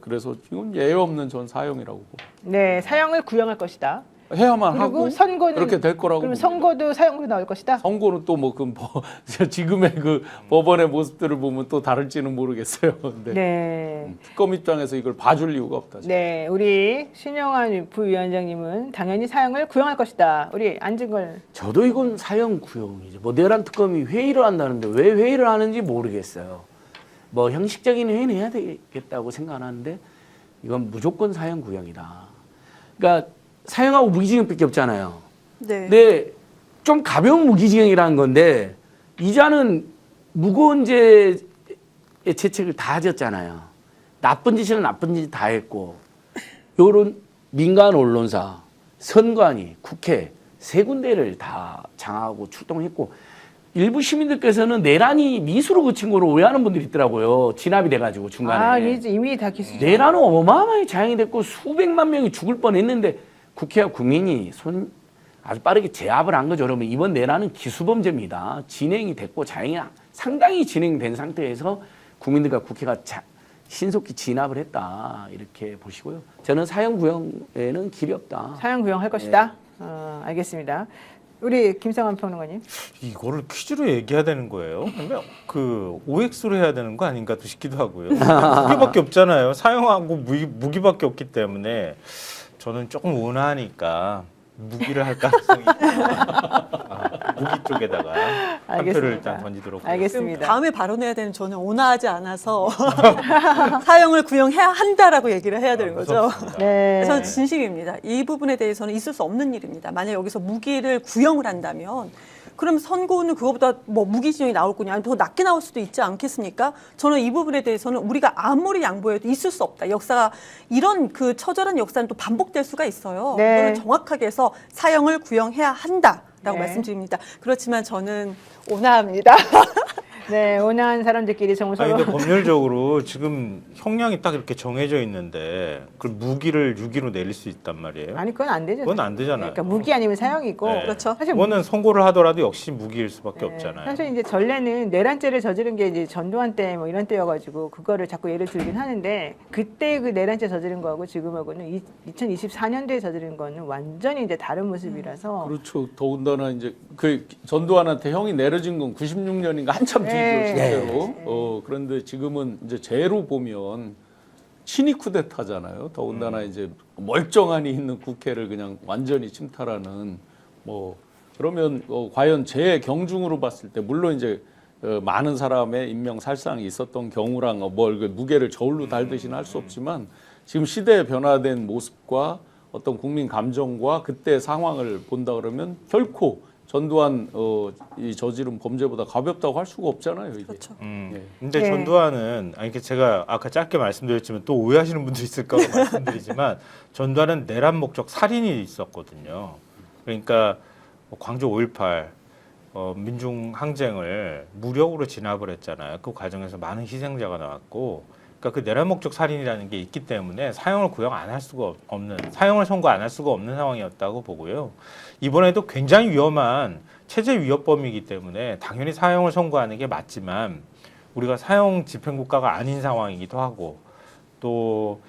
그래서 지금 예외 없는 전 사형이라고 보고. 네, 사형을 구형할 것이다. 해야만 그리고 하고 선고는 그렇게 될 거라고. 그럼 봅니다. 선고도 사형으로 나올 것이다. 선고는 또 뭐 그 지금의 그 법원의 모습들을 보면 또 다를지는 모르겠어요. 근데 네. 특검 입장에서 이걸 봐줄 이유가 없다. 네, 우리 신영환 부위원장님은 당연히 사형을 구형할 것이다. 우리 안진걸. 저도 이건 사형 구형이죠. 뭐 내란 특검이 회의를 한다는데 왜 회의를 하는지 모르겠어요. 뭐 형식적인 회의는 해야 되겠다고 생각하는데 이건 무조건 사형 구형이다. 그러니까 사형하고 무기징역밖에 없잖아요. 네. 근데 좀 가벼운 무기징역이라는 건데 이자는 무거운 죄의 채책을 다 졌잖아요. 나쁜 짓은 나쁜 짓 다 했고 요런 민간 언론사, 선관위, 국회 세 군데를 다 장악하고 출동했고 일부 시민들께서는 내란이 미수로 그친 거로 오해하는 분들이 있더라고요. 진압이 돼가지고 중간에. 이미 다 기수. 내란은 어마어마하게 자행이 됐고 수백만 명이 죽을 뻔했는데 국회와 국민이 아주 빠르게 제압을 한 거죠. 여러분 이번 내란은 기수범죄입니다. 진행이 됐고 자행이 상당히 진행된 상태에서 국민들과 국회가 신속히 진압을 했다 이렇게 보시고요. 저는 사형 구형에는 길이 없다. 사형 구형할 것이다. 알겠습니다. 우리 김성환 평론가님. 이거를 퀴즈로 얘기해야 되는 거예요? 그러면 그 OX로 해야 되는 거 아닌가 또 싶기도 하고요. 무기밖에 없잖아요. 사형하고 무기밖에 없기 때문에 저는 조금 온화하니까 무기를 할 가능성이 있다. 무기 쪽에다가 한 표를 일단 던지도록 하겠습니다. 알겠습니다. 다음에 발언해야 되는 저는 온화하지 않아서 사형을 구형해야 한다라고 얘기를 해야 되는 거죠. 무섭습니다. 네. 그래서 진심입니다. 이 부분에 대해서는 있을 수 없는 일입니다. 만약 여기서 무기를 구형을 한다면 그럼 선고는 그거보다 뭐 무기징역이 나올 거냐 아니면 더 낮게 나올 수도 있지 않겠습니까? 저는 이 부분에 대해서는 우리가 아무리 양보해도 있을 수 없다. 역사가 이런 그 처절한 역사는 또 반복될 수가 있어요. 네. 이거는 정확하게 해서 사형을 구형해야 한다라고 네. 말씀드립니다. 그렇지만 저는 온화합니다. 네, 온화한 사람들끼리 정말 아니 서로. 근데 법률적으로 지금 형량이 딱 이렇게 정해져 있는데 그걸 무기를 유기로 내릴 수 있단 말이에요. 아니 그건 안 되죠. 그건 안 되잖아요. 그러니까 무기 아니면 사형이고. 네. 그렇죠. 사실 그거는 선고를 하더라도 역시 무기일 수밖에 네, 없잖아요. 사실 이제 전례는 내란죄를 저지른 게 이제 전두환 때 뭐 이런 때여가지고 그거를 자꾸 예를 들긴 하는데 그때 그 내란죄 저지른 거하고 지금하고는 2024년도에 저지른 거는 완전히 이제 다른 모습이라서. 그렇죠. 더군다나 이제 그 전두환한테 형이 내려진 건 96년인가 한참 뒤에 네. 실제로. 그런데 지금은 이제 제로 보면 친위 쿠데타잖아요. 더군다나 이제 멀쩡하니 있는 국회를 그냥 완전히 침탈하는 뭐 그러면 과연 제 경중으로 봤을 때 물론 이제 많은 사람의 인명 살상이 있었던 경우랑 뭘 무게를 저울로 달듯이는 할 수 없지만 지금 시대에 변화된 모습과 어떤 국민 감정과 그때 상황을 본다 그러면 결코 전두환 이 저지른 범죄보다 가볍다고 할 수가 없잖아요. 이게. 그렇죠. 예. 근데 네. 전두환은 아니 제가 아까 짧게 말씀드렸지만 또 오해하시는 분도 있을까 봐 말씀드리지만 전두환은 내란 목적 살인이 있었거든요. 그러니까 광주 5.18 민중 항쟁을 무력으로 진압을 했잖아요. 그 과정에서 많은 희생자가 나왔고, 그러니까 그 내란 목적 살인이라는 게 있기 때문에 사형을 구형 안 할 수가 없는, 사형을 선고 안 할 수가 없는 상황이었다고 보고요. 이번에도 굉장히 위험한 체제 위협범이기 때문에 당연히 사형을 선고하는 게 맞지만 우리가 사형 집행국가가 아닌 상황이기도 하고 또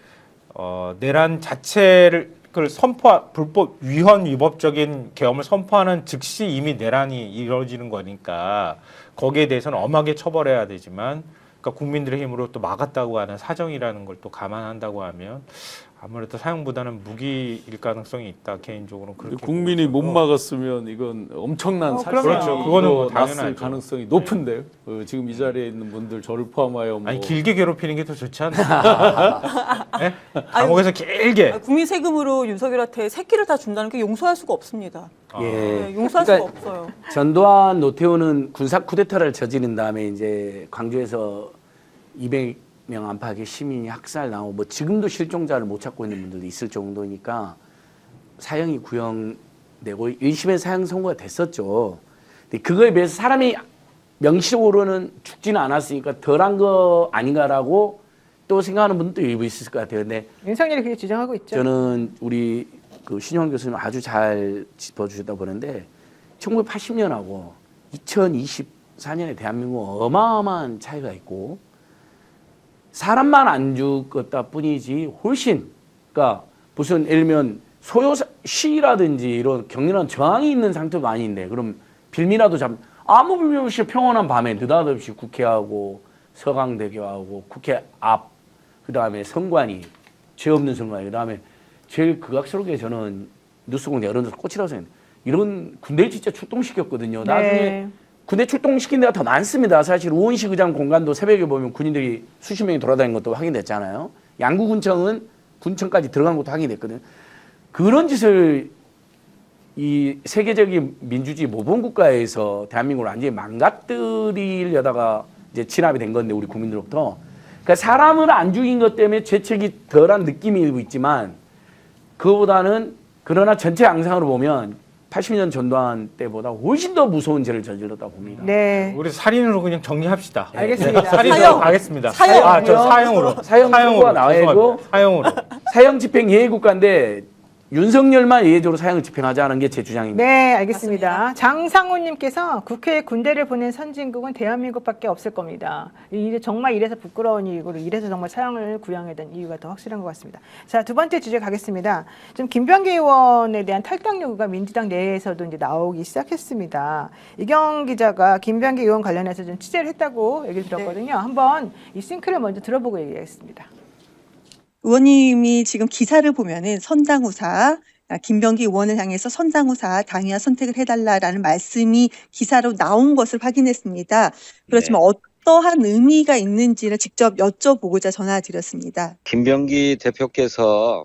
내란 자체를 그걸 불법 위헌 위법적인 계엄을 선포하는 즉시 이미 내란이 이루어지는 거니까 거기에 대해서는 엄하게 처벌해야 되지만 그러니까 국민들의 힘으로 또 막았다고 하는 사정이라는 걸 또 감안한다고 하면 아무래도 사형보다는 무기일 가능성이 있다 개인적으로는 그렇게 국민이 못 보고서. 막았으면 이건 엄청난 살상이 그렇죠. 그거는 뭐 났을 당연하죠. 가능성이 높은데요. 지금 이 자리에 있는 분들 저를 포함하여 뭐 아니 길게 괴롭히는 게 더 좋지 않나? 네? 감옥에서 길게. 국민 세금으로 윤석열한테 새끼를 다 준다는 게 용서할 수가 없습니다. 예. 네, 용서할 그러니까 수가 없어요. 전두환 노태우는 군사 쿠데타를 저지른 다음에 이제 광주에서 200명 안팎의 시민이 학살 나오고 뭐 지금도 실종자를 못 찾고 있는 분들도 있을 정도니까 사형이 구형되고 1심에 사형 선고가 됐었죠. 근데 그거에 비해서 사람이 명시적으로는 죽지는 않았으니까 덜한 거 아닌가라고 또 생각하는 분도 일부 있을 것 같아요. 근데 윤석열이 그렇게 주장하고 있죠. 저는 우리 그 신용 교수님 아주 잘 짚어주셨다고 보는데 1980년하고 2024년에 대한민국 어마어마한 차이가 있고 사람만 안 죽었다 뿐이지 훨씬 그러니까 무슨 예를 들면 소요 시라든지 이런 격렬한 저항이 있는 상태도 아닌데 그럼 빌미라도 아무 빌미 없이 평온한 밤에 느닷없이 국회하고 서강대교하고 국회 앞 그다음에 선관위 죄 없는 선관위 그다음에 제일 극악스럽게 저는 뉴스공장 이런 데서 꽂히라고 생각해요. 이런 군대를 진짜 출동시켰거든요. 나중에 네. 군대 출동시킨 데가 더 많습니다. 사실 우원시 의장 공간도 새벽에 보면 군인들이 수십 명이 돌아다니는 것도 확인됐잖아요. 양구군청은 군청까지 들어간 것도 확인됐거든요. 그런 짓을 이 세계적인 민주주의 모범국가에서 대한민국을 완전히 망가뜨리려다가 이제 진압이 된 건데 우리 국민들로부터 그러니까 사람을 안 죽인 것 때문에 죄책이 덜한 느낌이 일부 있지만 그거보다는 그러나 전체 양상으로 보면 80년 전두환 때보다 훨씬 더 무서운 죄를 저질렀다고 봅니다. 네. 우리 살인으로 그냥 정리합시다. 알겠습니다. 살인으로 사형. 가겠습니다. 사형. 아, 저 사형으로. 사형 선고가 나와야 되고 사형으로. 사형 집행 예외 국가인데 윤석열만 예외적으로 사형을 집행하자는 게 제 주장입니다. 네, 알겠습니다. 장상호님께서 국회에 군대를 보낸 선진국은 대한민국밖에 없을 겁니다. 이게 정말 이래서 부끄러운 이유고 이래서 정말 사형을 구형해야 된 이유가 더 확실한 것 같습니다. 자, 두 번째 주제 가겠습니다. 지금 김병기 의원에 대한 탈당 요구가 민주당 내에서도 이제 나오기 시작했습니다. 이경 기자가 김병기 의원 관련해서 좀 취재를 했다고 얘기를 들었거든요. 한번 이 싱크를 먼저 들어보고 얘기하겠습니다. 의원님이 지금 기사를 보면은 선당후사, 김병기 의원을 향해서 선당후사 당위와 선택을 해달라라는 말씀이 기사로 나온 것을 확인했습니다. 그렇지만 어떠한 의미가 있는지를 직접 여쭤보고자 전화드렸습니다. 김병기 대표께서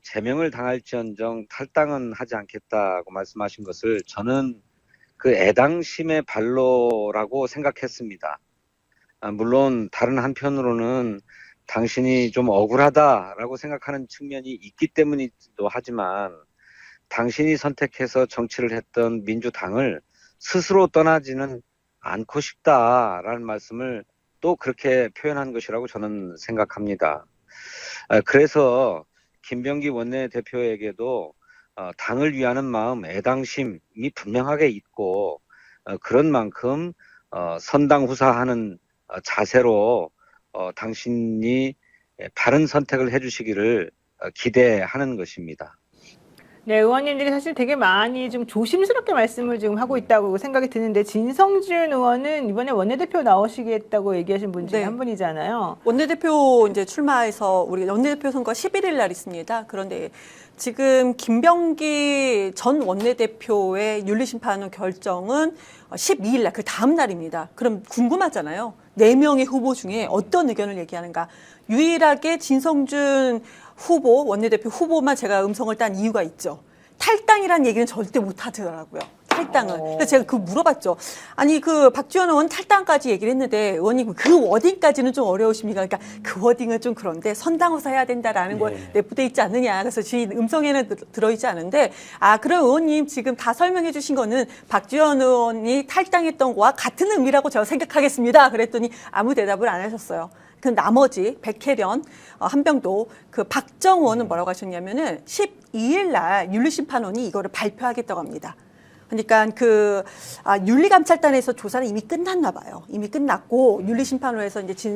제명을 당할지언정 탈당은 하지 않겠다고 말씀하신 것을 저는 그 애당심의 발로라고 생각했습니다. 물론 다른 한편으로는 당신이 좀 억울하다라고 생각하는 측면이 있기 때문이기도 하지만 당신이 선택해서 정치를 했던 민주당을 스스로 떠나지는 않고 싶다라는 말씀을 또 그렇게 표현한 것이라고 저는 생각합니다. 그래서 김병기 원내대표에게도 당을 위하는 마음, 애당심이 분명하게 있고 그런 만큼 선당후사하는 자세로 당신이 바른 선택을 해주시기를 기대하는 것입니다. 네, 의원님들이 사실 되게 많이 좀 조심스럽게 말씀을 지금 하고 있다고 생각이 드는데 진성준 의원은 이번에 원내대표 나오시겠다고 얘기하신 분 중에 네. 한 분이잖아요. 원내대표 이제 출마해서 우리 원내대표 선거 11일 날 있습니다. 그런데 지금 김병기 전 원내대표의 윤리심판 결정은 12일 날 그 다음 날입니다. 그럼 궁금하잖아요. 4명의 후보 중에 어떤 의견을 얘기하는가. 유일하게 진성준 후보, 원내대표 후보만 제가 음성을 딴 이유가 있죠. 탈당이라는 얘기는 절대 못 하더라고요. 탈당은. 그래서 제가 그 물어봤죠. 아니, 그 박지원 의원 탈당까지 얘기를 했는데 의원님 그 워딩까지는 좀 어려우십니까? 그러니까 그 워딩은 좀 그런데 선당후사 해야 된다라는 거 내포돼 있지 않느냐. 그래서 제 음성에는 들어있지 않은데 그럼 의원님 지금 다 설명해 주신 거는 박지원 의원이 탈당했던 거와 같은 의미라고 제가 생각하겠습니다. 그랬더니 아무 대답을 안 하셨어요. 그 나머지 백혜련, 한병도 그 박정원은 뭐라고 하셨냐면은 12일 날 윤리심판원이 이거를 발표하겠다고 합니다. 그러니까 윤리감찰단에서 조사는 이미 끝났나 봐요. 이미 끝났고 윤리심판원에서 이제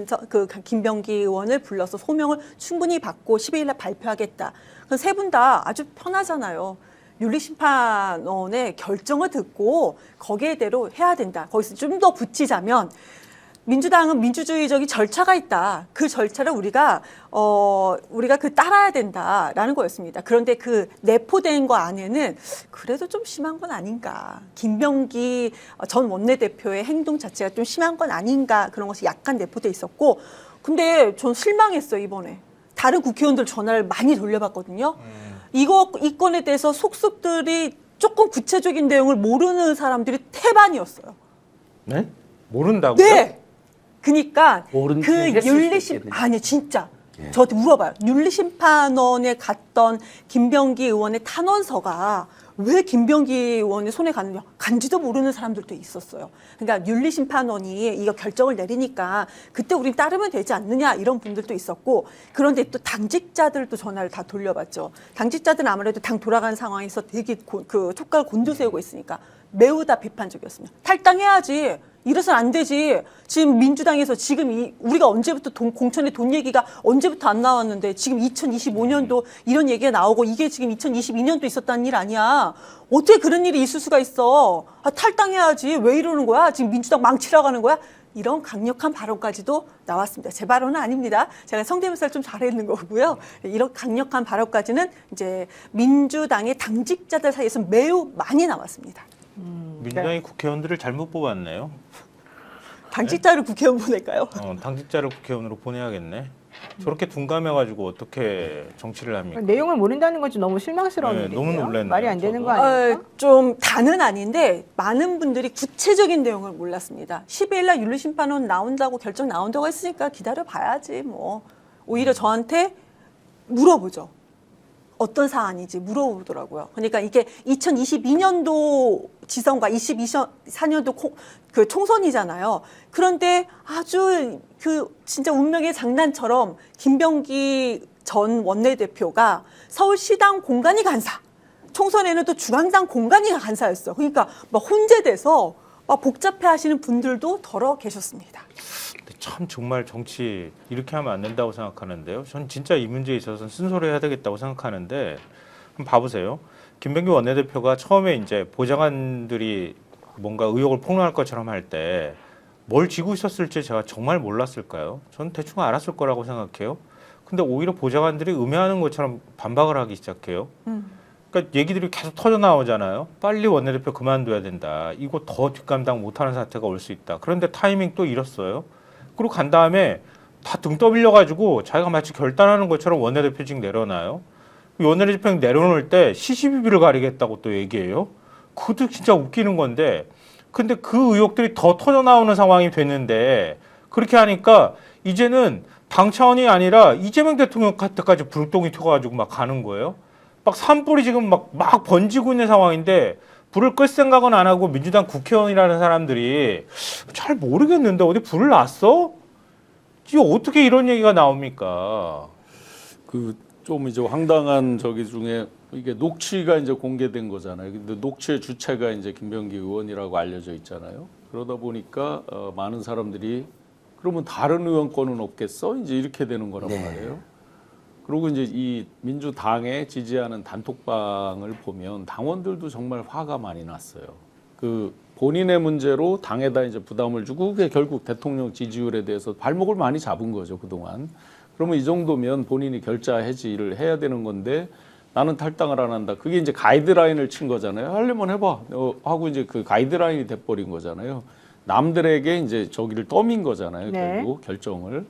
김병기 의원을 불러서 소명을 충분히 받고 12일 날 발표하겠다. 그럼 세 분 다 아주 편하잖아요. 윤리심판원의 결정을 듣고 거기에대로 해야 된다. 거기서 좀 더 붙이자면 민주당은 민주주의적인 절차가 있다. 그 절차를 우리가 따라야 된다라는 거였습니다. 그런데 그 내포된 거 안에는 그래도 좀 심한 건 아닌가. 김병기 전 원내대표의 행동 자체가 좀 심한 건 아닌가. 그런 것이 약간 내포돼 있었고. 근데 전 실망했어요, 이번에. 다른 국회의원들 전화를 많이 돌려봤거든요. 이 건에 대해서 속속들이 조금 구체적인 내용을 모르는 사람들이 태반이었어요. 네? 모른다고요? 네. 그러니까 모른 그 척 했을 윤리심 수도 있겠네요. 아니 진짜 저한테 물어봐요. 윤리심판원에 갔던 김병기 의원의 탄원서가 왜 김병기 의원의 손에 갔느냐 간지도 모르는 사람들도 있었어요. 그러니까 윤리심판원이 이거 결정을 내리니까 그때 우린 따르면 되지 않느냐 이런 분들도 있었고 그런데 또 당직자들도 전화를 다 돌려봤죠. 당직자들은 아무래도 당 돌아가는 상황에서 되게 그 촉각을 곤두세우고 있으니까 매우 다 비판적이었습니다. 탈당해야지. 이래서는 안 되지. 지금 민주당에서 지금 우리가 언제부터 공천의 돈 얘기가 언제부터 안 나왔는데 지금 2025년도 이런 얘기가 나오고 이게 지금 2022년도 있었다는 일 아니야. 어떻게 그런 일이 있을 수가 있어. 탈당해야지. 왜 이러는 거야? 지금 민주당 망치라고 하는 거야? 이런 강력한 발언까지도 나왔습니다. 제 발언은 아닙니다. 제가 성대묘사를 좀 잘했는 거고요. 이런 강력한 발언까지는 이제 민주당의 당직자들 사이에서 매우 많이 나왔습니다. 민주당이 국회의원들을 잘못 뽑았네요. 당직자를 국회의원 보낼까요? 당직자를 국회의원으로 보내야겠네. 저렇게 둔감해가지고 어떻게 정치를 합니까? 내용을 모른다는 건 좀 너무 실망스러운 네, 일이에요. 너무 놀랐네요, 말이 안 되는 저도. 거 아니에요? 좀 다는 아닌데 많은 분들이 구체적인 내용을 몰랐습니다. 12일 날 윤리심판원 나온다고 결정 나온다고 했으니까 기다려봐야지 뭐. 오히려 저한테 물어보죠. 어떤 사안인지 물어보더라고요. 그러니까 이게 2022년도 지선과 2024년도 그 총선이잖아요. 그런데 아주 진짜 운명의 장난처럼 김병기 전 원내대표가 서울시당 공간이 간사, 총선에는 또 중앙당 공간이 간사였어요. 그러니까 막 혼재돼서 막 복잡해하시는 분들도 덜어 계셨습니다. 참 정말 정치 이렇게 하면 안 된다고 생각하는데요. 전 진짜 이 문제에 있어서는 쓴소리 해야 되겠다고 생각하는데 한번 봐보세요. 김병기 원내대표가 처음에 이제 보좌관들이 뭔가 의혹을 폭로할 것처럼 할 때 뭘 쥐고 있었을지 제가 정말 몰랐을까요? 전 대충 알았을 거라고 생각해요. 근데 오히려 보좌관들이 음해하는 것처럼 반박을 하기 시작해요. 그러니까 얘기들이 계속 터져 나오잖아요. 빨리 원내대표 그만둬야 된다. 이거 더 뒷감당 못하는 사태가 올 수 있다. 그런데 타이밍 또 잃었어요. 그리고 간 다음에 다 등 떠밀려가지고 자기가 마치 결단하는 것처럼 원내대표직 내려놔요. 원내대표직 내려놓을 때 시시비비를 가리겠다고 또 얘기해요. 그것도 진짜 웃기는 건데 근데 그 의혹들이 더 터져나오는 상황이 됐는데 그렇게 하니까 이제는 당 차원이 아니라 이재명 대통령한테까지 불똥이 튀어가지고 막 가는 거예요. 막 산불이 지금 막 번지고 있는 상황인데 불을 끌 생각은 안 하고 민주당 국회의원이라는 사람들이 잘 모르겠는데 어디 불을 놨어? 지금 어떻게 이런 얘기가 나옵니까? 좀 이제 황당한 저기 중에 이게 녹취가 이제 공개된 거잖아요. 근데 녹취의 주체가 이제 김병기 의원이라고 알려져 있잖아요. 그러다 보니까 많은 사람들이 그러면 다른 의원 건은 없겠어? 이제 이렇게 되는 거란 말이에요. 그리고 이제 이 민주당에 지지하는 단톡방을 보면 당원들도 정말 화가 많이 났어요. 그 본인의 문제로 당에다 이제 부담을 주고 그게 결국 대통령 지지율에 대해서 발목을 많이 잡은 거죠, 그동안. 그러면 이 정도면 본인이 결자 해지를 해야 되는 건데 나는 탈당을 안 한다. 그게 이제 가이드라인을 친 거잖아요. 하려면 해봐. 하고 이제 그 가이드라인이 돼버린 거잖아요. 남들에게 이제 저기를 떠민 거잖아요. 네. 결국 결정을.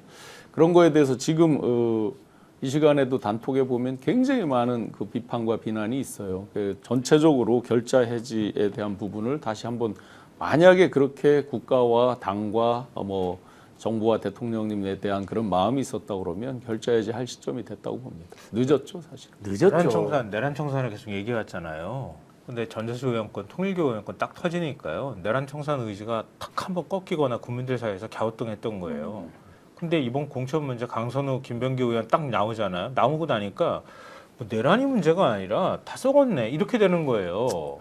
그런 거에 대해서 지금 이 시간에도 단톡에 보면 굉장히 많은 그 비판과 비난이 있어요. 그 전체적으로 결자 해지에 대한 부분을 다시 한번 만약에 그렇게 국가와 당과 뭐 정부와 대통령님에 대한 그런 마음이 있었다 그러면 결자 해지할 시점이 됐다고 봅니다. 늦었죠, 사실. 내란 청산을 계속 얘기했잖아요. 근데 전재수 의원권, 통일교 의원권 딱 터지니까요. 내란 청산 의지가 탁 한번 꺾이거나 국민들 사이에서 갸우뚱했던 거예요. 근데 이번 공천 문제 강선우, 김병기 의원 딱 나오잖아요. 나오고 나니까 뭐 내란이 문제가 아니라 다 썩었네 이렇게 되는 거예요.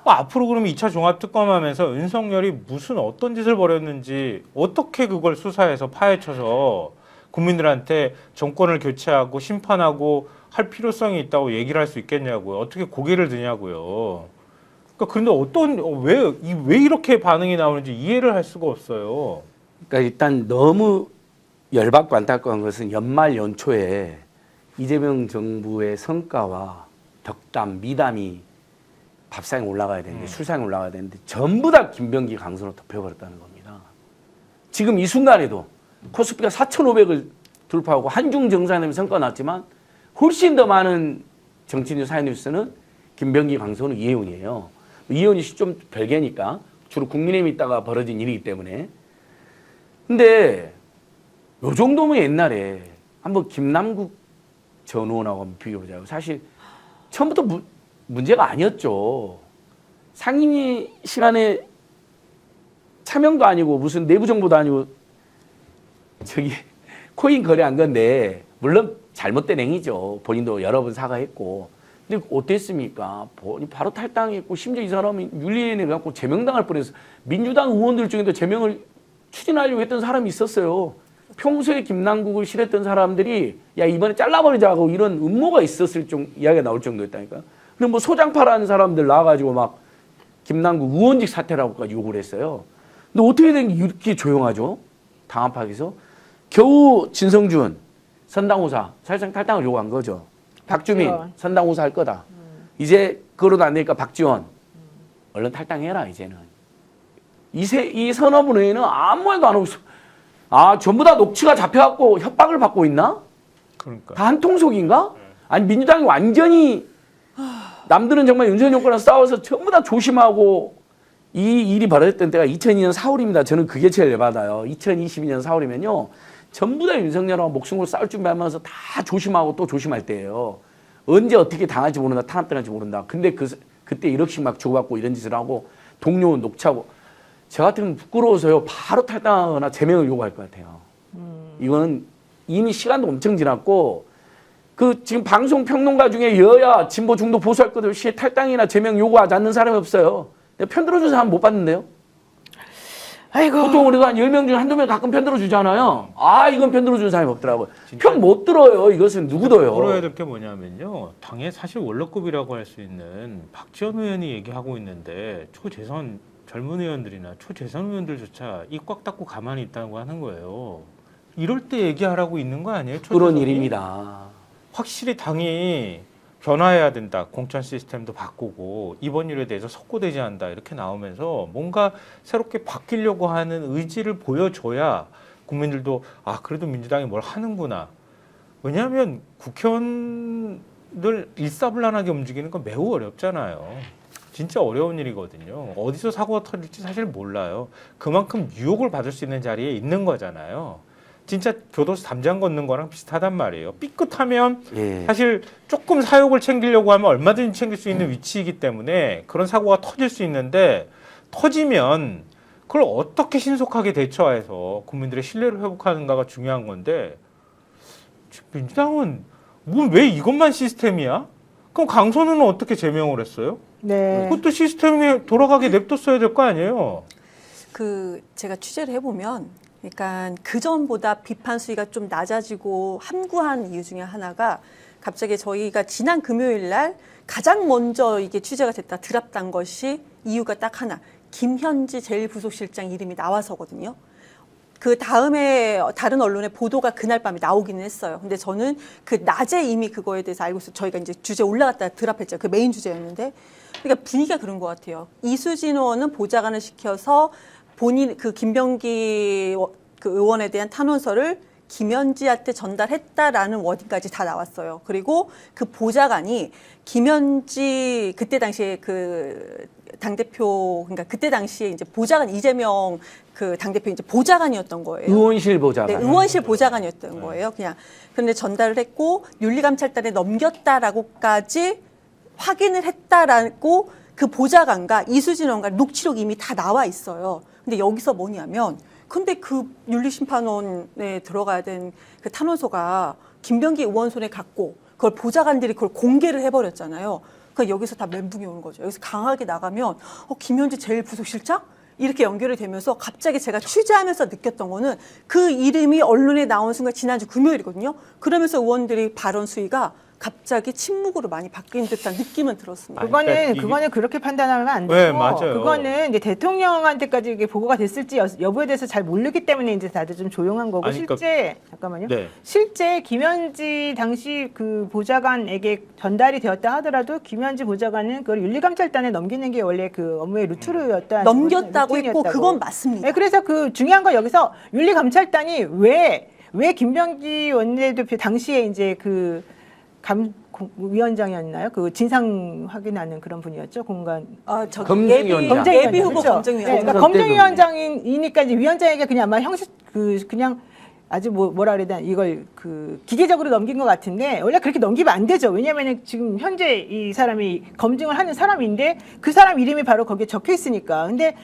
앞으로 그러면 2차 종합특검하면서 윤석열이 무슨 어떤 짓을 벌였는지 어떻게 그걸 수사해서 파헤쳐서 국민들한테 정권을 교체하고 심판하고 할 필요성이 있다고 얘기를 할 수 있겠냐고요. 어떻게 고개를 드냐고요. 그러니까 그런데 왜 이렇게 반응이 나오는지 이해를 할 수가 없어요. 그러니까 일단 너무 열받고 안타까운 것은 연말 연초에 이재명 정부의 성과와 덕담, 미담이 밥상에 올라가야 되는데 술상에 올라가야 되는데 전부 다 김병기, 강선우 덮여버렸다는 겁니다. 지금 이 순간에도 코스피가 4,500을 돌파하고 한중 정상회담 성과 났지만 훨씬 더 많은 정치뉴스, 사회뉴스는 김병기, 강선우, 이혜훈이에요. 이혜훈이 좀 별개니까 주로 국민의힘에 있다가 벌어진 일이기 때문에. 근데 요 정도면 옛날에 한번 김남국 전 의원하고 한번 비교해보자고. 사실 처음부터 문제가 아니었죠. 상임위 시간에 차명도 아니고 무슨 내부 정보도 아니고 저기 코인 거래한 건데 물론 잘못된 행위죠. 본인도 여러 번 사과했고. 근데 어땠습니까? 바로 탈당했고 심지어 이 사람이 윤리위원회 갖고 제명당할 뻔해서 민주당 의원들 중에도 제명을 추진하려고 했던 사람이 있었어요. 평소에 김남국을 싫어했던 사람들이 야 이번에 잘라버리자고 이런 음모가 있었을 이야기가 나올 정도였다니까. 그럼 뭐 소장파라는 사람들 나와가지고 막 김남국 의원직 사퇴라고까지 요구를 했어요. 근데 어떻게 된 게 이렇게 조용하죠? 당합학에서 겨우 진성준 선당후사 사실상 탈당을 요구한 거죠. 박주민 선당후사 할 거다. 이제 그러도 안 되니까 박지원 얼른 탈당해라 이제는. 이 서너 분 외에는 아무 말도 안 하고 있어. 전부 다 녹취가 잡혀갖고 협박을 받고 있나? 그러니까. 다 한 통속인가? 아니 민주당이 완전히 남들은 정말 윤석열 정권과 싸워서 전부 다 조심하고 이 일이 벌어졌던 때가 2002년 4월입니다. 저는 그게 제일 열받아요. 2022년 4월이면요. 전부 다 윤석열하고 목숨 걸고 싸울 준비하면서 다 조심하고 또 조심할 때예요. 언제 어떻게 당할지 모른다. 탄압당할지 모른다. 근데 그때 1억씩 막 주고받고 이런 짓을 하고 동료 녹취하고 저 같으면 부끄러워서요. 바로 탈당하거나 제명을 요구할 것 같아요. 이거는 이미 시간도 엄청 지났고 지금 방송 평론가 중에 여야 진보 중도 보수할 것 없이 탈당이나 제명 요구하지 않는 사람이 없어요. 편들어준 사람 못 봤는데요. 아이고. 보통 우리가 한 10명 중에 한두 명 가끔 편들어주잖아요. 이건 편들어주는 사람이 없더라고요. 편 못 들어요. 이것은 누구도요. 물어야 될 게 뭐냐면요. 당의 사실 원로급이라고 할 수 있는 박지원 의원이 얘기하고 있는데 초재선 젊은 의원들이나 초재선 의원들조차 입 꽉 닫고 가만히 있다고 하는 거예요. 이럴 때 얘기하라고 있는 거 아니에요? 그런 일입니다. 확실히 당이 변화해야 된다. 공천 시스템도 바꾸고 이번 일에 대해서 석고대죄한다. 이렇게 나오면서 뭔가 새롭게 바뀌려고 하는 의지를 보여줘야 국민들도 그래도 민주당이 뭘 하는구나. 왜냐하면 국회의원들 일사불란하게 움직이는 건 매우 어렵잖아요. 진짜 어려운 일이거든요. 어디서 사고가 터질지 사실 몰라요. 그만큼 유혹을 받을 수 있는 자리에 있는 거잖아요. 진짜 교도소 담장 걷는 거랑 비슷하단 말이에요. 삐끗하면 사실 조금 사욕을 챙기려고 하면 얼마든지 챙길 수 있는 위치이기 때문에 그런 사고가 터질 수 있는데 터지면 그걸 어떻게 신속하게 대처해서 국민들의 신뢰를 회복하는가가 중요한 건데 민주당은 왜 이것만 시스템이야? 그럼 강선우는 어떻게 제명을 했어요? 네. 그것도 시스템에 돌아가게 냅뒀어야 될 거 아니에요? 제가 취재를 해보면 그러니까 그 전보다 비판 수위가 좀 낮아지고 함구한 이유 중에 하나가 갑자기 저희가 지난 금요일 날 가장 먼저 이게 취재가 됐다 드랍된 것이 이유가 딱 하나. 김현지 제1부속실장 이름이 나와서거든요. 그 다음에 다른 언론의 보도가 그날 밤에 나오기는 했어요. 근데 저는 그 낮에 이미 그거에 대해서 알고 있어요. 저희가 이제 주제 올라갔다 드랍했죠. 그 메인 주제였는데. 그러니까 분위기가 그런 것 같아요. 이수진 의원은 보좌관을 시켜서 본인 그 김병기 그 의원에 대한 탄원서를 김현지한테 전달했다라는 워딩까지 다 나왔어요. 그리고 그 보좌관이 김현지 그때 당시에 그 당대표 그러니까 그때 당시에 이제 보좌관 이재명 그 당대표 이제 보좌관이었던 거예요. 의원실 보좌관. 네, 의원실 보좌관이었던 거예요. 그냥 그런데 전달을 했고 윤리감찰단에 넘겼다라고까지 확인을 했다라고 그 보좌관과 이수진 의원과 녹취록 이미 다 나와 있어요. 근데 여기서 뭐냐면 근데 그 윤리심판원에 들어가야 된 그 탄원서가 김병기 의원 손에 갔고 그걸 보좌관들이 그걸 공개를 해버렸잖아요. 그러니까 여기서 다 멘붕이 오는 거죠. 여기서 강하게 나가면 김현지 제1부속실장? 이렇게 연결이 되면서 갑자기 제가 취재하면서 느꼈던 거는 그 이름이 언론에 나온 순간 지난주 금요일이거든요. 그러면서 의원들이 발언 수위가 갑자기 침묵으로 많이 바뀐 듯한 느낌은 들었습니다. 그거는 그렇게 판단하면 안 되고, 네, 맞아요. 그거는 이제 대통령한테까지 이게 보고가 됐을지 여부에 대해서 잘 모르기 때문에 이제 다들 좀 조용한 거고, 아니, 실제 잠깐만요. 네. 실제 김현지 당시 그 보좌관에게 전달이 되었다 하더라도 김현지 보좌관은 그걸 윤리감찰단에 넘기는 게 원래 그 업무의 루트였다. 넘겼다고 했고 그건 맞습니다. 네, 그래서 그 중요한 건 여기서 윤리감찰단이 왜 김병기 원내대표 당시에 이제 그 위원장이었나요? 그 진상 확인하는 그런 분이었죠. 검증위원장. 예비 후보 그렇죠. 검증위원장. 네, 그러니까 검증위원장이니까 이제 위원장에게 그냥 아마 형식 그냥 아주 뭐라 그래야 되나 이걸 그 기계적으로 넘긴 것 같은데 원래 그렇게 넘기면 안 되죠. 왜냐하면 지금 현재 이 사람이 검증을 하는 사람인데 그 사람 이름이 바로 거기에 적혀 있으니까. 근데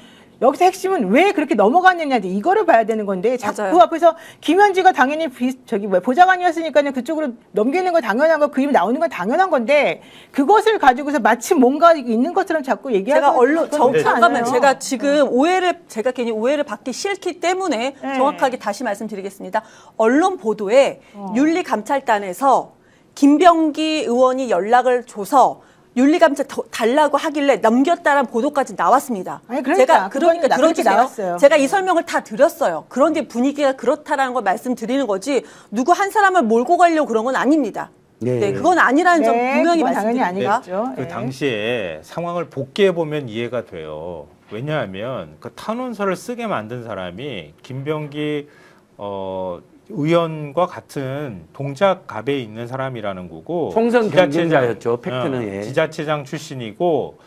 여기서 핵심은 왜 그렇게 넘어갔느냐 이거를 봐야 되는 건데 자꾸 맞아요. 그 앞에서 김현지가 당연히 보좌관이었으니까는 그쪽으로 넘기는 거 당연한 거 그 이름 나오는 건 당연한 건데 그것을 가지고서 마치 뭔가 있는 것처럼 자꾸 얘기하고 제가 언론 잠깐만 않아요. 제가 지금 제가 괜히 오해를 받기 싫기 때문에 네. 정확하게 다시 말씀드리겠습니다. 언론 보도에 윤리감찰단에서 김병기 의원이 연락을 줘서 윤리감찰 달라고 하길래 넘겼다라는 보도까지 나왔습니다. 아니, 그러니까 그러니까 그렇게 들어주세요. 나왔어요. 제가 이 설명을 다 드렸어요. 그런데 분위기가 그렇다라는 걸 말씀드리는 거지 누구 한 사람을 몰고 가려고 그런 건 아닙니다. 네, 그건 아니라는 점 분명히 그건 당연히 말씀드립니다. 아니겠죠. 그 당시에 상황을 복귀해 보면 이해가 돼요. 왜냐하면 그 탄원서를 쓰게 만든 사람이 김병기 의원과 같은 동작갑에 있는 사람이라는 거고 총선 경쟁자였죠. 팩트는 예. 지자체장 출신이고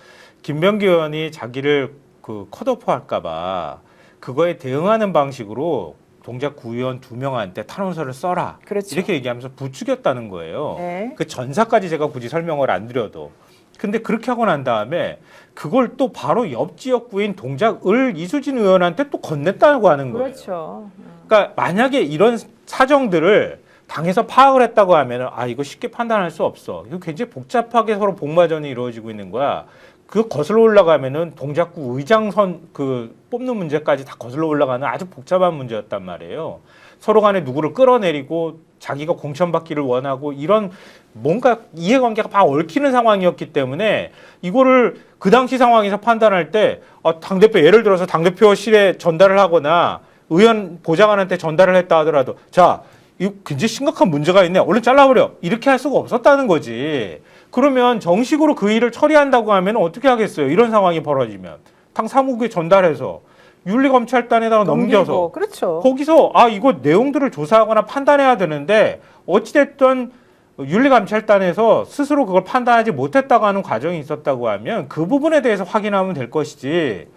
김병기 의원이 자기를 그 컷오프할까봐 그거에 대응하는 방식으로 동작 구의원 2명한테 탄원서를 써라. 그렇죠. 이렇게 얘기하면서 부추겼다는 거예요. 네. 그 전사까지 제가 굳이 설명을 안 드려도. 근데 그렇게 하고 난 다음에 그걸 또 바로 옆 지역구인 동작을 이수진 의원한테 또 건넸다고 하는 거예요. 그렇죠. 그러니까 만약에 이런 사정들을 당에서 파악을 했다고 하면 이거 쉽게 판단할 수 없어. 이거 굉장히 복잡하게 서로 복마전이 이루어지고 있는 거야. 그 거슬러 올라가면은 동작구 의장선 그 뽑는 문제까지 다 거슬러 올라가는 아주 복잡한 문제였단 말이에요. 서로 간에 누구를 끌어내리고 자기가 공천받기를 원하고 이런 뭔가 이해관계가 다 얽히는 상황이었기 때문에 이거를 그 당시 상황에서 판단할 때 당대표 예를 들어서 당대표실에 전달을 하거나 의원 보좌관한테 전달을 했다 하더라도 자 이거 굉장히 심각한 문제가 있네 얼른 잘라버려 이렇게 할 수가 없었다는 거지. 그러면 정식으로 그 일을 처리한다고 하면 어떻게 하겠어요. 이런 상황이 벌어지면 당 사무국에 전달해서 윤리검찰단에다가 넘겨서 그렇죠. 거기서 이거 내용들을 조사하거나 판단해야 되는데 어찌됐든 윤리감찰단에서 스스로 그걸 판단하지 못했다고 하는 과정이 있었다고 하면 그 부분에 대해서 확인하면 될 것이지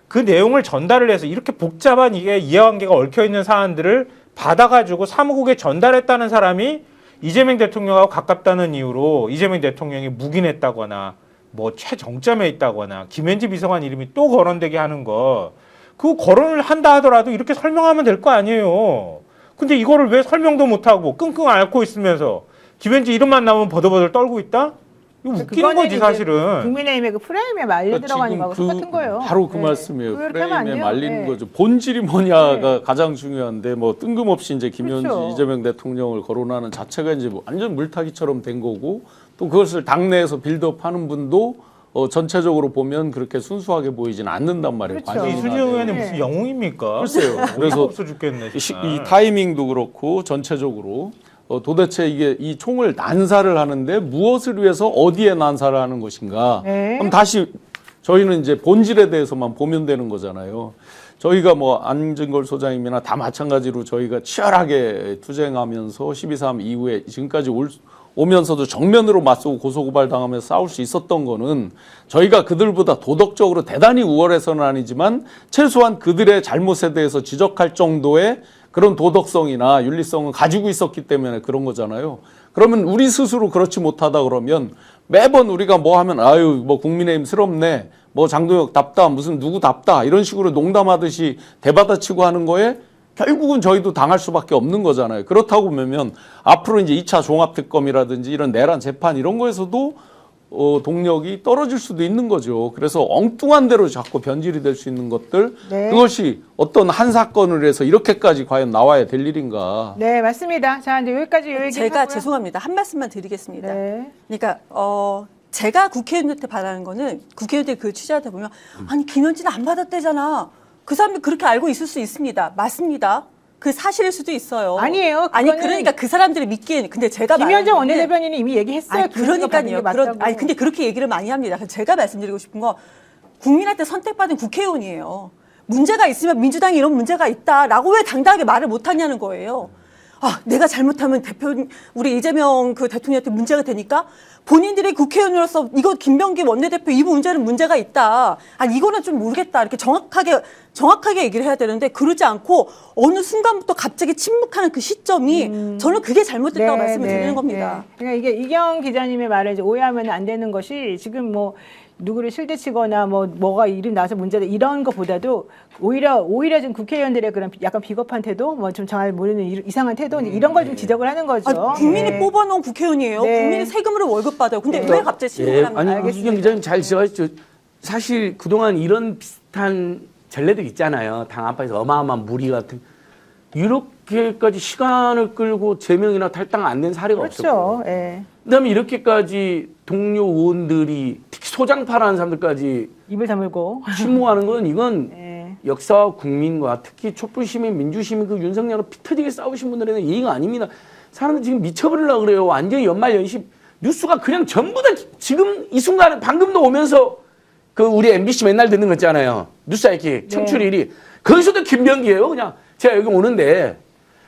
그 내용을 전달을 해서 이렇게 복잡한 이게 이해관계가 얽혀있는 사안들을 받아가지고 사무국에 전달했다는 사람이 이재명 대통령하고 가깝다는 이유로 이재명 대통령이 묵인했다거나 뭐 최정점에 있다거나 김현지 비서관 이름이 또 거론되게 하는 거 그 거론을 한다 하더라도 이렇게 설명하면 될 거 아니에요. 근데 이거를 왜 설명도 못하고 끙끙 앓고 있으면서 김현지 이름만 나오면 버들버들 떨고 있다? 이거 웃기는 그거는 거지 이제 사실은. 국민의힘의 그 프레임에 말려 들어가는 거하고 똑같은 거예요. 바로 그 네. 말씀이에요. 그렇게 하면 안 프레임에 돼요. 말리는 네. 거죠. 본질이 뭐냐가 가장 중요한데 뭐 뜬금없이 이제 김현지 그렇죠. 이재명 대통령을 거론하는 자체가 이제 뭐 완전 물타기처럼 된 거고 또 그것을 당내에서 빌드업하는 분도 전체적으로 보면 그렇게 순수하게 보이지는 않는단 말이에요. 그렇죠. 관심이 이순신 안 돼요. 의원이 네. 무슨 영웅입니까? 글쎄요. 그래서 그래서 없어 죽겠네. 이 타이밍도 그렇고 전체적으로 도대체 이게 이 총을 난사를 하는데 무엇을 위해서 어디에 난사를 하는 것인가? 네. 그럼 다시 저희는 이제 본질에 대해서만 보면 되는 거잖아요. 저희가 뭐 안진걸 소장님이나 다 마찬가지로 저희가 치열하게 투쟁하면서 12.3 이후에 지금까지 오면서도 정면으로 맞서고 고소고발 당하면서 싸울 수 있었던 거는 저희가 그들보다 도덕적으로 대단히 우월해서는 아니지만 최소한 그들의 잘못에 대해서 지적할 정도의 그런 도덕성이나 윤리성은 가지고 있었기 때문에 그런 거잖아요. 그러면 우리 스스로 그렇지 못하다 그러면 매번 우리가 뭐 하면 아유 뭐 국민의힘스럽네, 뭐 장동혁 답다, 무슨 누구 답다 이런 식으로 농담하듯이 대받아치고 하는 거에 결국은 저희도 당할 수밖에 없는 거잖아요. 그렇다고 보면 앞으로 이제 2차 종합특검이라든지 이런 내란 재판 이런 거에서도 동력이 떨어질 수도 있는 거죠. 그래서 엉뚱한 대로 자꾸 변질이 될 수 있는 것들 네. 그것이 어떤 한 사건을 해서 이렇게까지 과연 나와야 될 일인가. 네, 맞습니다. 자, 이제 여기까지 요 얘기 제가 하고요. 죄송합니다. 한 말씀만 드리겠습니다. 네. 그러니까 제가 국회의원한테 바라는 거는 국회의원들 그 취재하다 보면 아니 김현지는 안 받았대잖아. 그 사람이 그렇게 알고 있을 수 있습니다. 맞습니다. 그 사실일 수도 있어요. 아니에요. 아니 그거는 그러니까 그 사람들이 믿기에는 근데 제가 김현정 말하는 거는 원내대변인이 이미 얘기했어요. 아니 그러니까요. 맞다고. 아니 근데 그렇게 얘기를 많이 합니다. 그래서 제가 말씀드리고 싶은 건 국민한테 선택받은 국회의원이에요. 문제가 있으면 민주당이 이런 문제가 있다라고 왜 당당하게 말을 못하냐는 거예요. 아, 내가 잘못하면 우리 이재명 그 대통령한테 문제가 되니까 본인들이 국회의원으로서 이거 김병기 원내대표 이 문제는 문제가 있다. 아, 이거는 좀 모르겠다. 이렇게 정확하게 얘기를 해야 되는데 그러지 않고 어느 순간부터 갑자기 침묵하는 그 시점이 저는 그게 잘못됐다고 말씀을 드리는 겁니다. 네. 그러니까 이게 이경 기자님의 말을 이제 오해하면 안 되는 것이 지금 뭐 누구를 실드치거나 뭐가 이름 나서 문제다 이런 것보다도 오히려 좀 국회의원들의 그런 약간 비겁한 태도, 뭐 좀 잘 모르는 이상한 태도 이런 걸 좀 지적을 하는 거죠. 아, 국민이 네. 뽑아놓은 국회의원이에요. 네. 국민이 세금으로 월급 받아요. 근데 네. 왜 갑자기 침묵을 합니까? 아니 알겠습니다. 이경 기자님 잘 지적하셨죠. 사실 그동안 이런 비슷한 전례들 있잖아요. 당 안팎에서 어마어마한 무리 같은 이렇게까지 시간을 끌고 제명이나 탈당 안 된 사례가 없었고. 그렇죠. 예. 그다음에 이렇게까지 동료 의원들이 특히 소장파라는 사람들까지 입을 다물고. 침묵하는 건 이건 예. 역사와 국민과 특히 촛불시민, 민주시민 그 윤석열과 피 터지게 싸우신 분들에는 예의가 아닙니다. 사람들 지금 미쳐버리려고 그래요. 완전히 연말 연시 뉴스가 그냥 전부 다 지금 이 순간에 방금도 오면서 그 우리 MBC 맨날 듣는 거 있잖아요. 뉴스 이렇게 청출 1위. 거기서도 김병기예요. 그냥 제가 여기 오는데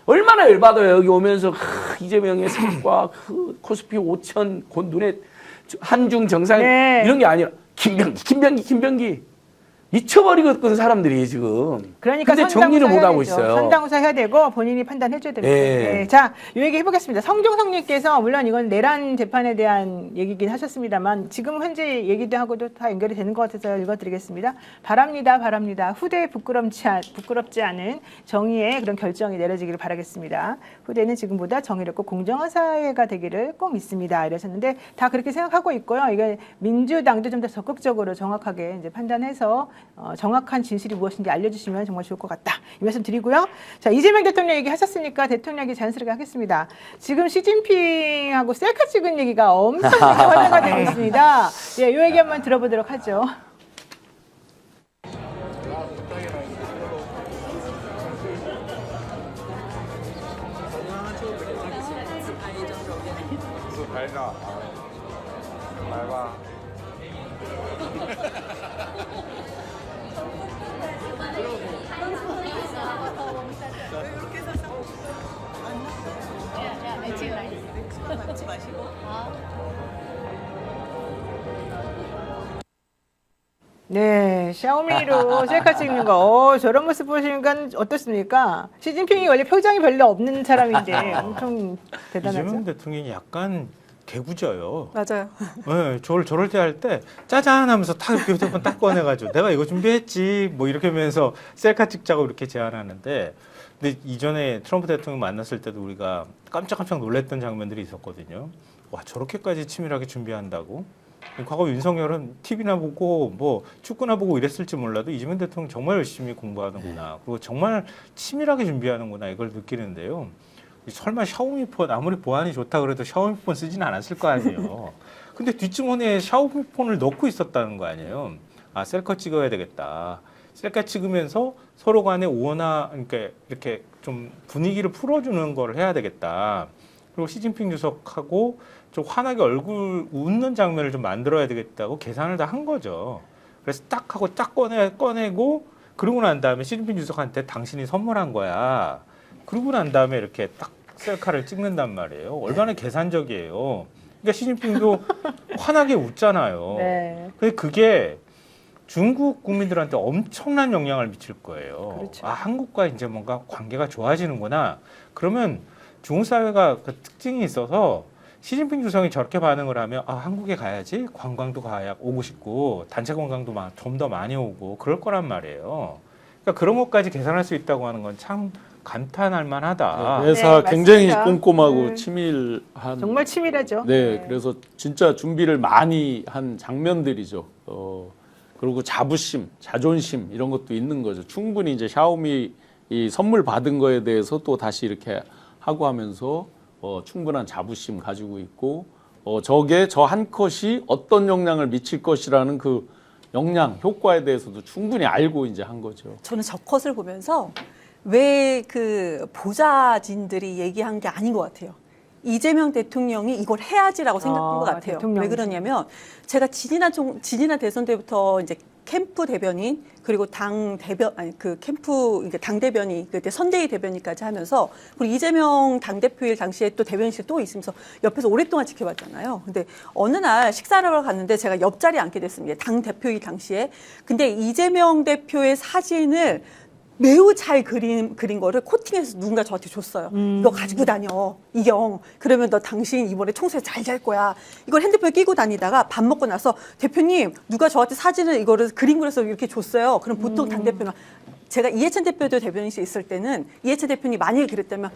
얼마나 열받아요. 여기 오면서 이재명의 색과 그 코스피 5천 곧 눈에 한중 정상 네. 이런 게 아니라 김병기 미쳐버리거든 사람들이 지금. 그러니까 근데 정리를 못 하고 해야죠. 있어요. 선당우사 해야 되고 본인이 판단해줘야 됩니다. 네. 네. 자, 이 얘기 해보겠습니다. 성종석님께서 물론 이건 내란 재판에 대한 얘기긴 하셨습니다만 지금 현재 얘기도 하고도 다 연결이 되는 것 같아서 읽어드리겠습니다. 바랍니다. 후대에 부끄럽지 않은 정의의 그런 결정이 내려지기를 바라겠습니다. 후대는 지금보다 정의롭고 공정한 사회가 되기를 꼭 믿습니다. 이러셨는데 다 그렇게 생각하고 있고요. 이게 민주당도 좀 더 적극적으로 정확하게 이제 판단해서 정확한 진실이 무엇인지 알려주시면 정말 좋을 것 같다. 이 말씀 드리고요. 자, 이재명 대통령 얘기하셨으니까 대통령 얘기 자연스럽게 하겠습니다. 지금 시진핑하고 셀카 찍은 얘기가 엄청 화제가 되고 있습니다. 예, 이 얘기 한번 들어보도록 하죠. 네, 샤오미로 셀카 찍는 거. 저런 모습 보시니까 어떻습니까? 시진핑이 원래 표정이 별로 없는 사람인데 엄청 대단하죠. 이재명 대통령이 약간 개구져요. 맞아요. 네, 저럴 때 할 때 짜잔 하면서 탁 이렇게 휴대폰 딱 꺼내가지고 내가 이거 준비했지 뭐 이렇게 하면서 셀카 찍자고 이렇게 제안하는데, 근데 이전에 트럼프 대통령 만났을 때도 우리가 깜짝깜짝 놀랐던 장면들이 있었거든요. 와, 저렇게까지 치밀하게 준비한다고? 과거 윤석열은 TV나 보고 뭐 축구나 보고 이랬을지 몰라도 이재명 대통령 정말 열심히 공부하는구나. 그리고 정말 치밀하게 준비하는구나 이걸 느끼는데요. 설마 샤오미폰 아무리 보안이 좋다 그래도 샤오미폰 쓰지는 않았을 거 아니에요. 근데 뒷주머니에 샤오미폰을 넣고 있었다는 거 아니에요. 아, 셀카 찍어야 되겠다. 셀카 찍으면서 서로 간에 그러니까 이렇게 좀 분위기를 풀어주는 걸 해야 되겠다. 그리고 시진핑 주석하고 좀 환하게 얼굴 웃는 장면을 좀 만들어야 되겠다고 계산을 다 한 거죠. 그래서 딱 하고 딱 꺼내고 그러고 난 다음에 시진핑 주석한테 당신이 선물한 거야. 그러고 난 다음에 이렇게 딱 셀카를 찍는단 말이에요. 얼마나 계산적이에요. 그러니까 시진핑도 환하게 웃잖아요. 네. 근데 그게 중국 국민들한테 엄청난 영향을 미칠 거예요. 그렇죠. 아, 한국과 이제 뭔가 관계가 좋아지는구나. 그러면 중국 사회가 그 특징이 있어서 시진핑 주석이 저렇게 반응을 하면 아, 한국에 가야지 관광도 오고 싶고 단체 관광도 좀 더 많이 오고 그럴 거란 말이에요. 그러니까 그런 것까지 계산할 수 있다고 하는 건 참 감탄할 만하다. 회사 네, 굉장히 맞습니다. 꼼꼼하고 네. 치밀한 정말 치밀하죠. 네, 그래서 진짜 준비를 많이 한 장면들이죠. 그리고 자부심, 자존심 이런 것도 있는 거죠. 충분히 이제 샤오미 이 선물 받은 거에 대해서 또 다시 이렇게 하고 하면서 충분한 자부심 가지고 있고 저게 저 한 컷이 어떤 영향을 미칠 것이라는 그 영향, 효과에 대해서도 충분히 알고 이제 한 거죠. 저는 저 컷을 보면서 왜 그 보좌진들이 얘기한 게 아닌 것 같아요. 이재명 대통령이 이걸 해야지라고 생각한 것 같아요. 대통령이. 왜 그러냐면 제가 지지난 대선 때부터 이제 캠프 대변인 그리고 당 대변 아니 그 캠프 그러니까 당 대변인 그때 선대위 대변인까지 하면서 그리고 이재명 당 대표일 당시에 또 대변인실 또 있으면서 옆에서 오랫동안 지켜봤잖아요. 근데 어느 날 식사를 하러 갔는데 제가 옆자리에 앉게 됐습니다. 당 대표일 당시에. 근데 이재명 대표의 사진을 매우 잘 그린 거를 코팅해서 누군가 저한테 줬어요. 이거 가지고 다녀, 이경. 그러면 너 당신 이번에 총선에 잘 될 거야. 이걸 핸드폰에 끼고 다니다가 밥 먹고 나서 대표님 누가 저한테 사진을 이거를 그림 그려서 이렇게 줬어요. 그럼 보통 당대표는 제가 이해찬 대표도 대변인실에 있을 때는 이해찬 대표님이 만약에 그랬다면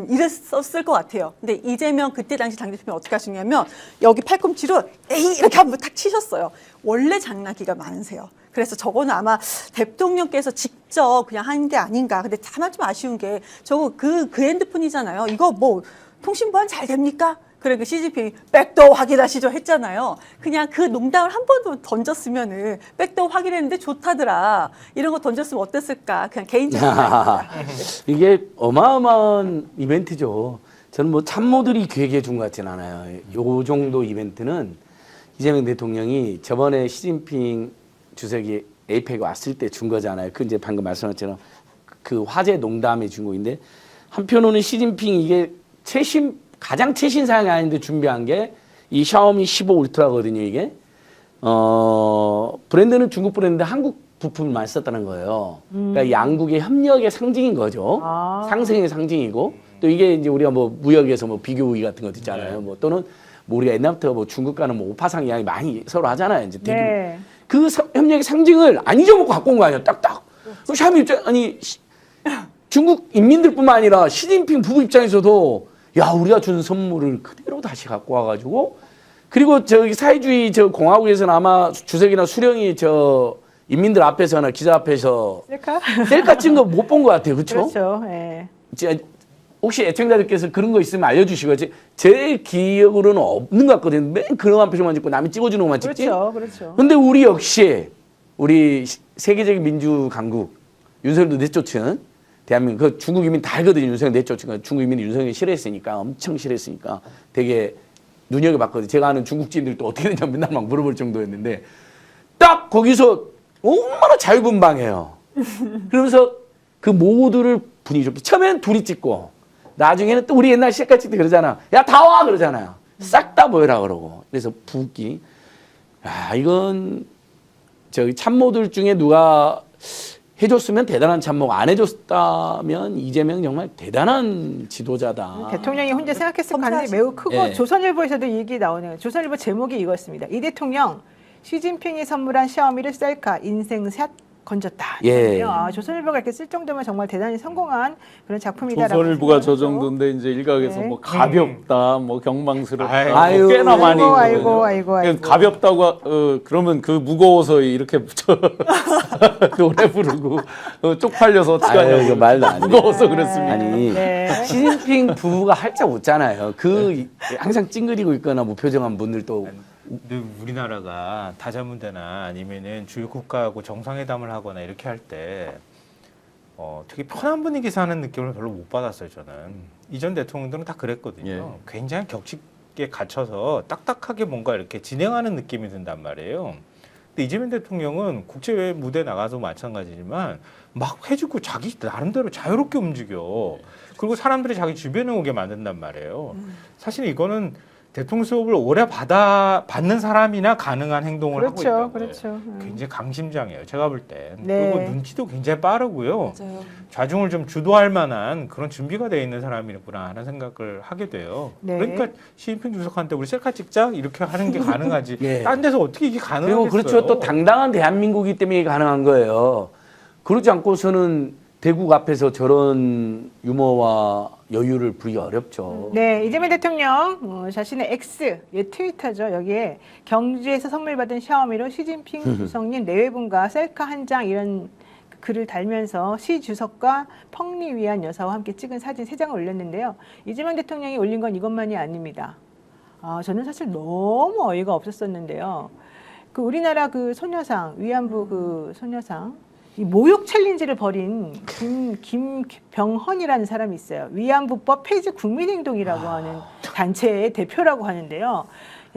이랬었을 것 같아요. 근데 이재명 그때 당시 당대표는 어떻게 하시냐면 여기 팔꿈치로 에이 이렇게 한번 탁 치셨어요. 원래 장난기가 많으세요. 그래서 저거는 아마 대통령께서 직접 그냥 한 게 아닌가. 근데 다만 좀 아쉬운 게 저거 그 핸드폰이잖아요. 이거 뭐 통신 보안 잘 됩니까? 그러니까 시진핑이 백도어 확인하시죠 했잖아요. 그냥 그 농담을 한 번 더 던졌으면은 백도어 확인했는데 좋다더라. 이런 거 던졌으면 어땠을까? 그냥 개인적인 생각입니다. 이게 어마어마한 이벤트죠. 저는 뭐 참모들이 기획해 준 것 같지는 않아요. 요 정도 이벤트는 이재명 대통령이 저번에 시진핑 주석이 에이펙 왔을 때 준 거잖아요. 그 이제 방금 말씀하신 것처럼 그 화제 농담에 준 거인데 한편으로는 시진핑이 이게 가장 최신 사양이 아닌데 준비한 게 이 샤오미 15 울트라거든요. 이게 브랜드는 중국 브랜드인데 한국 부품을 많이 썼다는 거예요. 그러니까 양국의 협력의 상징인 거죠. 상생의 상징이고 또 이게 이제 우리가 뭐 무역에서 뭐 비교 우위 같은 것도 있잖아요. 뭐 또는 뭐 우리가 옛날부터 뭐 중국과는 뭐 오파상 이야기 많이 서로 하잖아요. 이제 네. 그 협력의 상징을 안 잊어먹고 갖고 온 거 아니에요. 딱딱. 그 샤오미 입장 아니 중국 인민들뿐만 아니라 시진핑 부부 입장에서도 야 우리가 준 선물을 그대로 다시 갖고 와가지고 그리고 저기 사회주의 저 공화국에서는 아마 주석이나 수령이 저 인민들 앞에서나 기자 앞에서 셀카 찍은 거 못 본 것 같아요. 그렇죠? 그렇죠. 예. 혹시 애청자들께서 그런 거 있으면 알려주시고요. 제 기억으로는 없는 것 같거든요. 맨 그런 표정만 찍고 남이 찍어주는 것만 찍지. 그렇죠. 그렇죠. 근데 우리 역시 우리 세계적인 민주 강국 윤석열도 내쫓은 대한민국 그 중국 이민 다 알거든요. 윤석열 내쫓은 중국 이민이 윤석열 싫어했으니까 엄청 싫어했으니까 되게 눈여겨봤거든요. 제가 아는 중국인들도 어떻게 되냐 맨날 막 물어볼 정도였는데 딱 거기서 얼마나 자유분방해요. 그러면서 그 모두를 분위기 좋게 처음에는 둘이 찍고 나중에는 또 우리 옛날 셀카 찍을 때 그러잖아. 야 다 와 그러잖아요. 싹 다 보여라 그러고. 그래서 붓기. 야 이건 저기 참모들 중에 누가 해줬으면 대단한 참모, 안 해줬다면 이재명 정말 대단한 지도자다. 대통령이 혼자 생각했을 검사하시- 가능성이 매우 크고 예. 조선일보에서도 이 얘기 나오네요. 조선일보 제목이 이거였습니다. 이 대통령 시진핑이 선물한 샤오미를 셀카 인생샷 건졌다. 예. 아, 조선일보가 이렇게 쓸 정도면 정말 대단히 성공한 그런 작품이다라고 조선일보가 저 생각하고. 정도인데 이제 일각에서 네. 뭐 가볍다, 뭐 경망스럽다, 아유, 뭐 꽤나 많이 아이고, 있거든요. 아이고. 가볍다고 그러면 그 무거워서 이렇게 노래 부르고 쪽팔려서 아유, 어떡하냐고. 이거 말도 안 돼. 무거워서 그랬습니다. 아니 네. 시진핑 부부가 할 자 없잖아요. 항상 찡그리고 있거나 무표정한 분들도 근데 우리나라가 다자문대나 아니면은 주요 국가하고 정상회담을 하거나 이렇게 할 때 되게 편한 분위기에서 하는 느낌을 별로 못 받았어요. 저는 이전 대통령들은 다 그랬거든요. 예. 굉장히 격식에 갇혀서 딱딱하게 뭔가 이렇게 진행하는 느낌이 든단 말이에요. 근데 이재명 대통령은 국제 무대 나가도 마찬가지지만 막 해주고 자기 나름대로 자유롭게 움직여. 그리고 사람들이 자기 주변에 오게 만든단 말이에요. 사실 이거는 대통령 수업을 오래 받는 사람이나 가능한 행동을 하고 그렇죠, 있다고. 그렇죠. 굉장히 강심장이에요. 제가 볼 때. 네. 그리고 눈치도 굉장히 빠르고요. 맞아요. 좌중을 좀 주도할 만한 그런 준비가 되어 있는 사람이구나 하는 생각을 하게 돼요. 네. 그러니까 시진핑 주석한테 우리 셀카 찍자 이렇게 하는 게 가능하지. 예. 딴 데서 어떻게 이게 가능하겠어요? 그리고 그렇죠. 또 당당한 대한민국이기 때문에 가능한 거예요. 그러지 않고서는 대국 앞에서 저런 유머와 여유를 부리기 어렵죠. 네, 이재명 대통령 자신의 X, 트위터죠. 여기에 경주에서 선물 받은 샤오미로 시진핑 주석님 내외분과 셀카 한 장 이런 글을 달면서 시 주석과 펑리 위한 여사와 함께 찍은 사진 3장을 올렸는데요. 이재명 대통령이 올린 건 이것만이 아닙니다. 저는 사실 너무 어이가 없었었는데요. 그 우리나라 그 소녀상, 위안부 그 소녀상, 이 모욕 챌린지를 벌인 김병헌이라는 사람이 있어요. 위안부법 폐지 국민행동이라고 하는 단체의 대표라고 하는데요.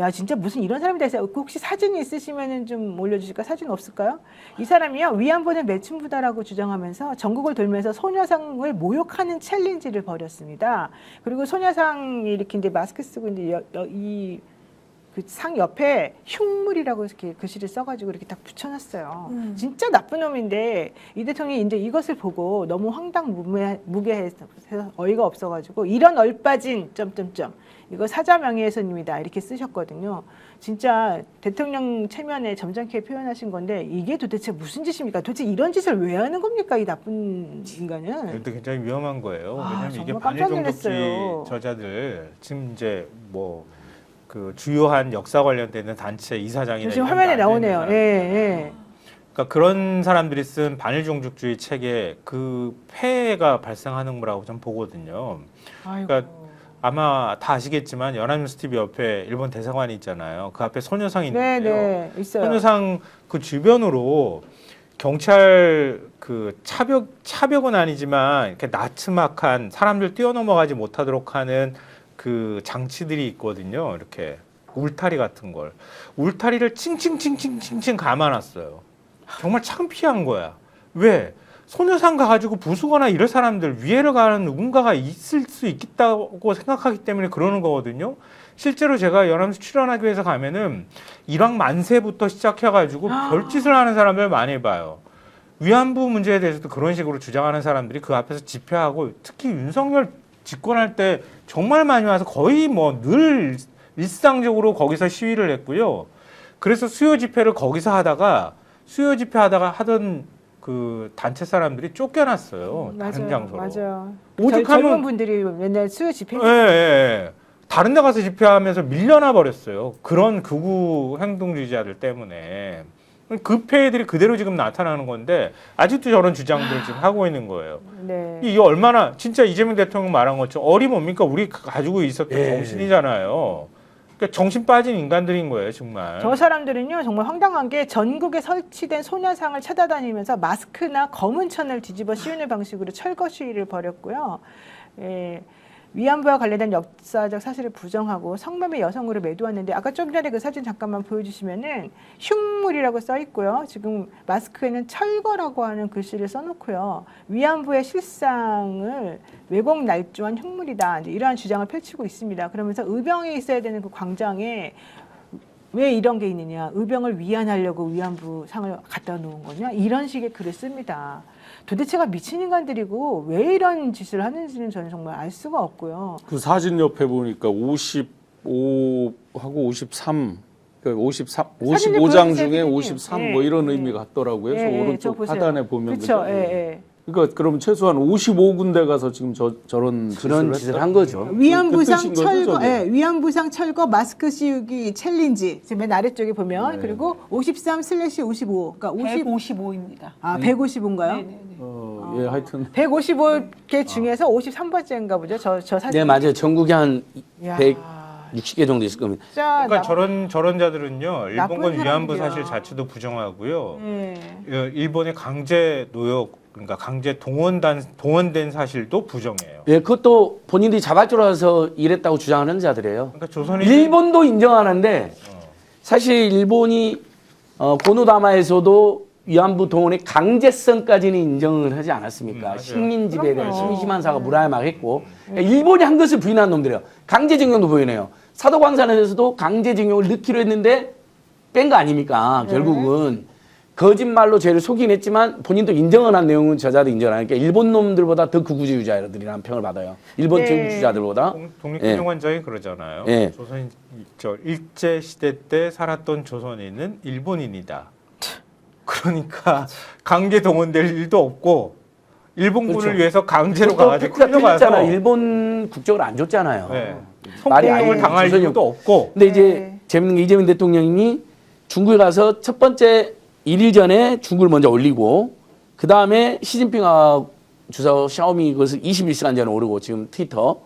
야, 진짜 무슨 이런 사람이 다 있어요. 혹시 사진이 있으시면 좀 올려주실까? 사진 없을까요? 이 사람이요, 위안부는 매춘부다라고 주장하면서 전국을 돌면서 소녀상을 모욕하는 챌린지를 벌였습니다. 그리고 소녀상이 이렇게 이제 마스크 쓰고 이제 그 상 옆에 흉물이라고 이렇게 글씨를 써가지고 이렇게 딱 붙여놨어요. 진짜 나쁜 놈인데 이 대통령이 이제 이것을 보고 너무 황당무계해서 어이가 없어가지고 이런 얼빠진 점점점 이거 사자 명예훼손입니다 이렇게 쓰셨거든요. 진짜 대통령 체면에 점잖게 표현하신 건데 이게 도대체 무슨 짓입니까? 도대체 이런 짓을 왜 하는 겁니까? 이 나쁜 인간은. 이것도 굉장히 위험한 거예요. 왜냐하면 이게 정말 깜짝 반일종족주의 놀랐어요. 저자들 지금 이제 그 주요한 역사 관련되는 단체 이사장이나 지금 이런 화면에 데안 되는 나오네요. 사람들. 예. 그러니까 그런 사람들이 쓴 반일종족주의 책에 그 폐해가 발생하는 거라고 좀 보거든요. 아이고. 그러니까 아마 다 아시겠지만 연합뉴스 TV 옆에 일본 대사관이 있잖아요. 그 앞에 소녀상이 있는데요. 네, 있어요. 소녀상 그 주변으로 경찰 그 차벽은 아니지만 이렇게 나츠막한 사람들 뛰어넘어가지 못하도록 하는 그 장치들이 있거든요. 이렇게 울타리 같은 걸. 울타리를 칭칭칭칭칭칭 감아놨어요. 정말 창피한 거야. 왜? 소녀상 가가지고 부수거나 이럴 사람들, 위해를 가는 누군가가 있을 수 있겠다고 생각하기 때문에 그러는 거거든요. 실제로 제가 연합뉴스 출연하기 위해서 가면은 일왕 만세부터 시작해가지고 별짓을 하는 사람들 많이 봐요. 위안부 문제에 대해서도 그런 식으로 주장하는 사람들이 그 앞에서 집회하고 특히 윤석열 집권할 때 정말 많이 와서 거의 늘 일상적으로 거기서 시위를 했고요. 그래서 수요 집회를 거기서 하다가 하던 그 단체 사람들이 쫓겨났어요. 다른 장소로. 맞아요. 오죽하면 젊은 분들이 맨날 수요 집회. 예. 다른 데 가서 집회하면서 밀려나 버렸어요. 그런 극우 행동주의자들 때문에. 그 폐해들이 그대로 지금 나타나는 건데 아직도 저런 주장들을 지금 하고 있는 거예요. 네. 이게 얼마나 진짜 이재명 대통령 말한 것처럼 어림없습니까? 우리 가지고 있었던 정신이잖아요. 그러니까 정신 빠진 인간들인 거예요, 정말. 저 사람들은요 정말 황당한 게 전국에 설치된 소녀상을 찾아다니면서 마스크나 검은 천을 뒤집어 씌우는 방식으로 철거 시위를 벌였고요. 위안부와 관련된 역사적 사실을 부정하고 성매매 여성으로 매도했는데 아까 좀 전에 그 사진 잠깐만 보여주시면은 흉물이라고 써 있고요. 지금 마스크에는 철거라고 하는 글씨를 써놓고요. 위안부의 실상을 왜곡 날조한 흉물이다. 이러한 주장을 펼치고 있습니다. 그러면서 의병에 있어야 되는 그 광장에 왜 이런 게 있느냐? 의병을 위안하려고 위안부 상을 갖다 놓은 거냐? 이런 식의 글을 씁니다. 도대체가 미친 인간들이고 왜 이런 짓을 하는지는 저는 정말 알 수가 없고요. 그 사진 옆에 보니까 55하고 53, 그러니까 53, 사진을 55장 보여주세요, 중에 선생님. 53 뭐 이런 의미 같더라고요. 그래서 오른쪽 하단에 보면 그렇죠. 그죠? 그러니까 그럼 최소한 55군데 가서 지금 저런 그런 짓을 한 거죠. 위안부상 그 뜻인 거죠, 철거, 저게? 위안부상 철거 마스크 씌우기 챌린지 지금 맨 아래쪽에 보면 그리고 53/55, 그러니까 155입니다. 155인가요? 예, 하여튼 155개 중에서 53번째인가 보죠. 저 사진. 네, 맞아요. 전국에 한 야, 160개 정도 있을 겁니다. 진짜 그러니까 저런 자들은요. 나쁜 일본군 위안부 사람들이야. 사실 자체도 부정하고요. 네. 일본의 강제 노역, 그러니까 강제 동원된 사실도 부정해요. 예, 그것도 본인들이 자발적으로 와서 일했다고 주장하는 자들이에요. 그러니까 조선이 일본도 인정하는데 사실 일본이 고노다마에서도 위안부 동원의 강제성까지는 인정을 하지 않았습니까? 맞아요. 식민지배에 대한 그럼요. 심심한 무라임하게 했고 일본이 한 것을 부인한 놈들이에요. 강제징용도 부인해요. 사도광산에서도 강제징용을 넣기로 했는데 뺀 거 아닙니까? 결국은 거짓말로 죄를 속이긴 했지만 본인도 인정을 한 내용은 저자도 인정을 하니까 일본 놈들보다 더 극우주의자들이라는 평을 받아요. 일본 제국주의자들보다. 독립기념관장이 그러잖아요. 예. 조선 일제 시대 때 살았던 조선인은 일본인이다. 그러니까 강제 동원될 일도 없고 일본군을 그렇죠. 위해서 강제로 또 가가지고 팩트가 끌려가서 틀렸잖아. 일본 국적을 안 줬잖아요. 네. 말이 성폭력을 아니에요. 당할 조선이 이유도 없고. 근데 이제 재밌는 게 이재명 대통령이 중국에 가서 첫 번째 1일 전에 중국을 먼저 올리고 그 다음에 시진핑하고 주석 샤오미 그것을 21시간 전에 오르고 지금 트위터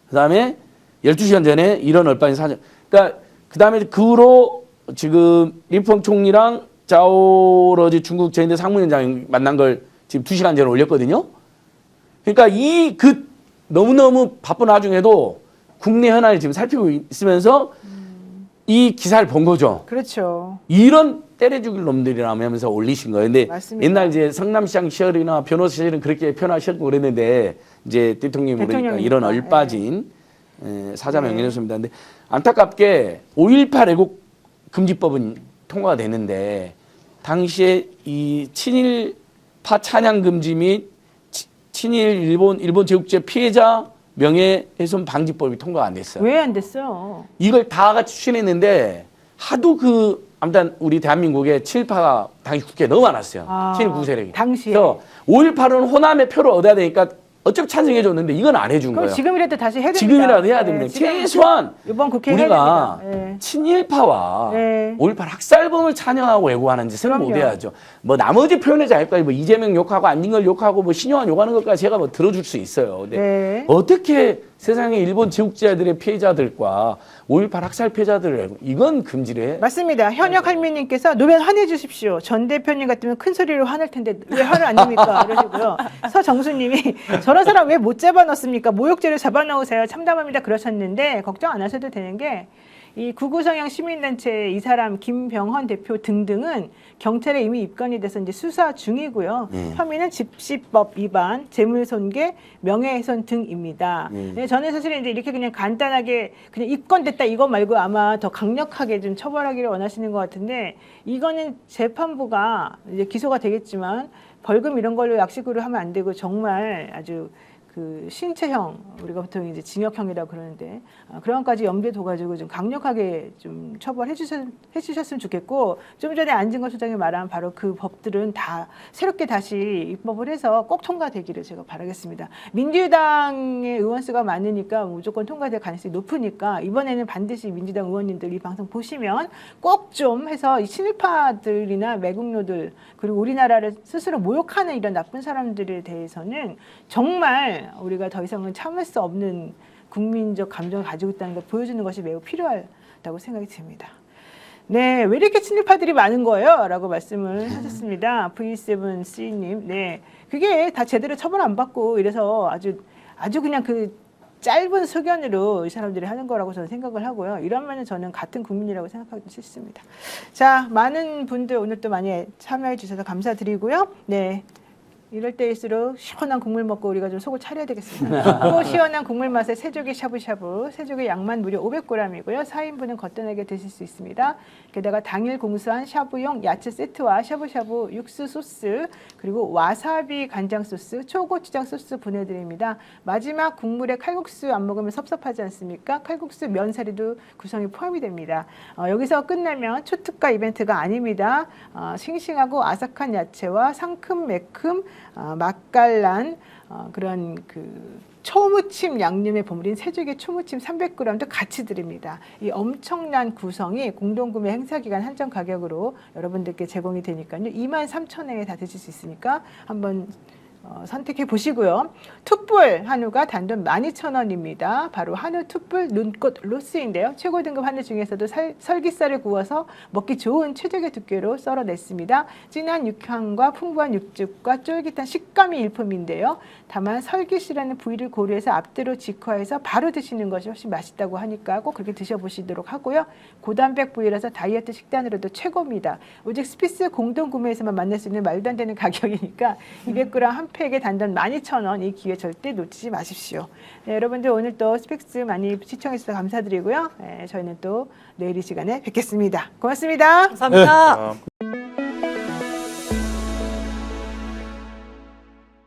그 다음에 12시간 전에 이런 얼빠진 사전. 그러니까 그 다음에 그 후로 지금 리펑 총리랑 짜오러지 중국 제인대 상무위원장 만난 걸 지금 2시간 전에 올렸거든요. 그러니까 너무너무 바쁜 와중에도 국내 현안을 지금 살피고 있으면서 이 기사를 본 거죠. 그렇죠. 이런 때려 죽일 놈들이라면서 올리신 거예요. 근데 맞습니다. 옛날 이제 성남시장 시절이나 변호사 시절은 그렇게 표현하셨고 그랬는데 이제 대통령이 그러니까 이런 얼빠진 사자 명령했습니다. 근데 안타깝게 5.18 애국 금지법은 통과가 됐는데 당시에 이 친일파 찬양 금지 및 친일 일본 제국주의 피해자 명예훼손 방지법이 통과가 안 됐어요. 왜 안 됐어요? 이걸 다 같이 추진했는데 하도 아무튼 우리 대한민국에 친일파가 당시 국회에 너무 많았어요. 친일 구구 세력이. 당시에. 그래서 5.18은 호남의 표를 얻어야 되니까 어차피 찬성해 줬는데 이건 안 해준 그럼 거예요. 지금이라도 다시 해야 됩니다. 지금이라도 해야 됩니다. 최소한 이번 국회 우리가 해야 됩니다. 친일파와 네. 5.18 학살범을 찬양하고 왜곡하는 짓은 그럼요. 못 해야죠. 뭐 나머지 표현하지 않을까요? 뭐 이재명 욕하고 안진걸 욕하고 뭐 신용환 욕하는 것까지 제가 뭐 들어줄 수 있어요. 근데 네. 어떻게 세상에 일본 제국주의자들의 피해자들과 5.18 학살 피해자들을 이건 금지를 해. 맞습니다. 현역 할미님께서 노변 화내 주십시오. 전 대표님 같으면 큰 소리로 화낼 텐데 왜 화를 안 냅니까? 이러시고요. 서정수님이 저런 사람 왜 못 잡아넣습니까? 모욕죄를 잡아넣으세요. 참담합니다. 그러셨는데 걱정 안 하셔도 되는 게 이 구구성향 시민단체 이 사람 김병헌 대표 등등은 경찰에 이미 입건이 돼서 이제 수사 중이고요. 혐의는 집시법 위반, 재물손괴, 명예훼손 등입니다. 네, 저는 사실은 이제 이렇게 그냥 간단하게 그냥 입건됐다 이거 말고 아마 더 강력하게 좀 처벌하기를 원하시는 것 같은데 이거는 재판부가 이제 기소가 되겠지만 벌금 이런 걸로 약식으로 하면 안 되고 정말 아주 그 신체형 우리가 보통 이제 징역형이라고 그러는데 그런 것까지 염두에 둬가지고 좀 강력하게 좀 처벌해 주셨으면 좋겠고 좀 전에 안진걸 소장이 말한 바로 그 법들은 다 새롭게 다시 입법을 해서 꼭 통과되기를 제가 바라겠습니다. 민주당의 의원 수가 많으니까 무조건 통과될 가능성이 높으니까 이번에는 반드시 민주당 의원님들 이 방송 보시면 꼭 좀 해서 이 친일파들이나 매국노들 그리고 우리나라를 스스로 모욕하는 이런 나쁜 사람들에 대해서는 정말 우리가 더 이상은 참을 수 없는 국민적 감정을 가지고 있다는 걸 보여주는 것이 매우 필요하다고 생각이 듭니다. 네, 왜 이렇게 친일파들이 많은 거예요? 라고 말씀을 하셨습니다. V7C님. 네, 그게 다 제대로 처벌 안 받고 이래서 아주 그냥 그 짧은 소견으로 이 사람들이 하는 거라고 저는 생각을 하고요. 이러면 저는 같은 국민이라고 생각하기 싫습니다. 자, 많은 분들 오늘 또 많이 참여해 주셔서 감사드리고요. 네. 이럴 때일수록 시원한 국물 먹고 우리가 좀 속을 차려야 되겠습니다. 또 시원한 국물 맛의 새조개 샤브샤브, 새조개 양만 무려 500g이고요. 4인분은 거뜬하게 드실 수 있습니다. 게다가 당일 공수한 샤브용 야채 세트와 샤브샤브 육수 소스, 그리고 와사비 간장 소스, 초고추장 소스 보내드립니다. 마지막 국물에 칼국수 안 먹으면 섭섭하지 않습니까? 칼국수 면사리도 구성이 포함이 됩니다. 여기서 끝나면 초특가 이벤트가 아닙니다. 싱싱하고 아삭한 야채와 상큼-매큼 맛깔난 그런 그 초무침 양념에 버무린 새조개 초무침 300g도 같이 드립니다. 이 엄청난 구성이 공동구매 행사기간 한정 가격으로 여러분들께 제공이 되니까요. 23,000원에 다 드실 수 있으니까 한번 선택해 보시고요. 툭불 한우가 단돈 12,000원입니다. 바로 한우 툭불 눈꽃 로스인데요. 최고 등급 한우 중에서도 설기살을 구워서 먹기 좋은 최적의 두께로 썰어냈습니다. 진한 육향과 풍부한 육즙과 쫄깃한 식감이 일품인데요. 다만 설기시라는 부위를 고려해서 앞뒤로 직화해서 바로 드시는 것이 훨씬 맛있다고 하니까 꼭 그렇게 드셔보시도록 하고요. 고단백 부위라서 다이어트 식단으로도 최고입니다. 오직 스피스 공동 구매에서만 만날 수 있는 말도 안 되는 가격이니까 200g 한 팩에 단돈 12,000원, 이 기회 절대 놓치지 마십시오. 네, 여러분들 오늘 또 스펙스 많이 시청해 주셔서 감사드리고요. 네, 저희는 또 내일 이 시간에 뵙겠습니다. 고맙습니다. 감사합니다.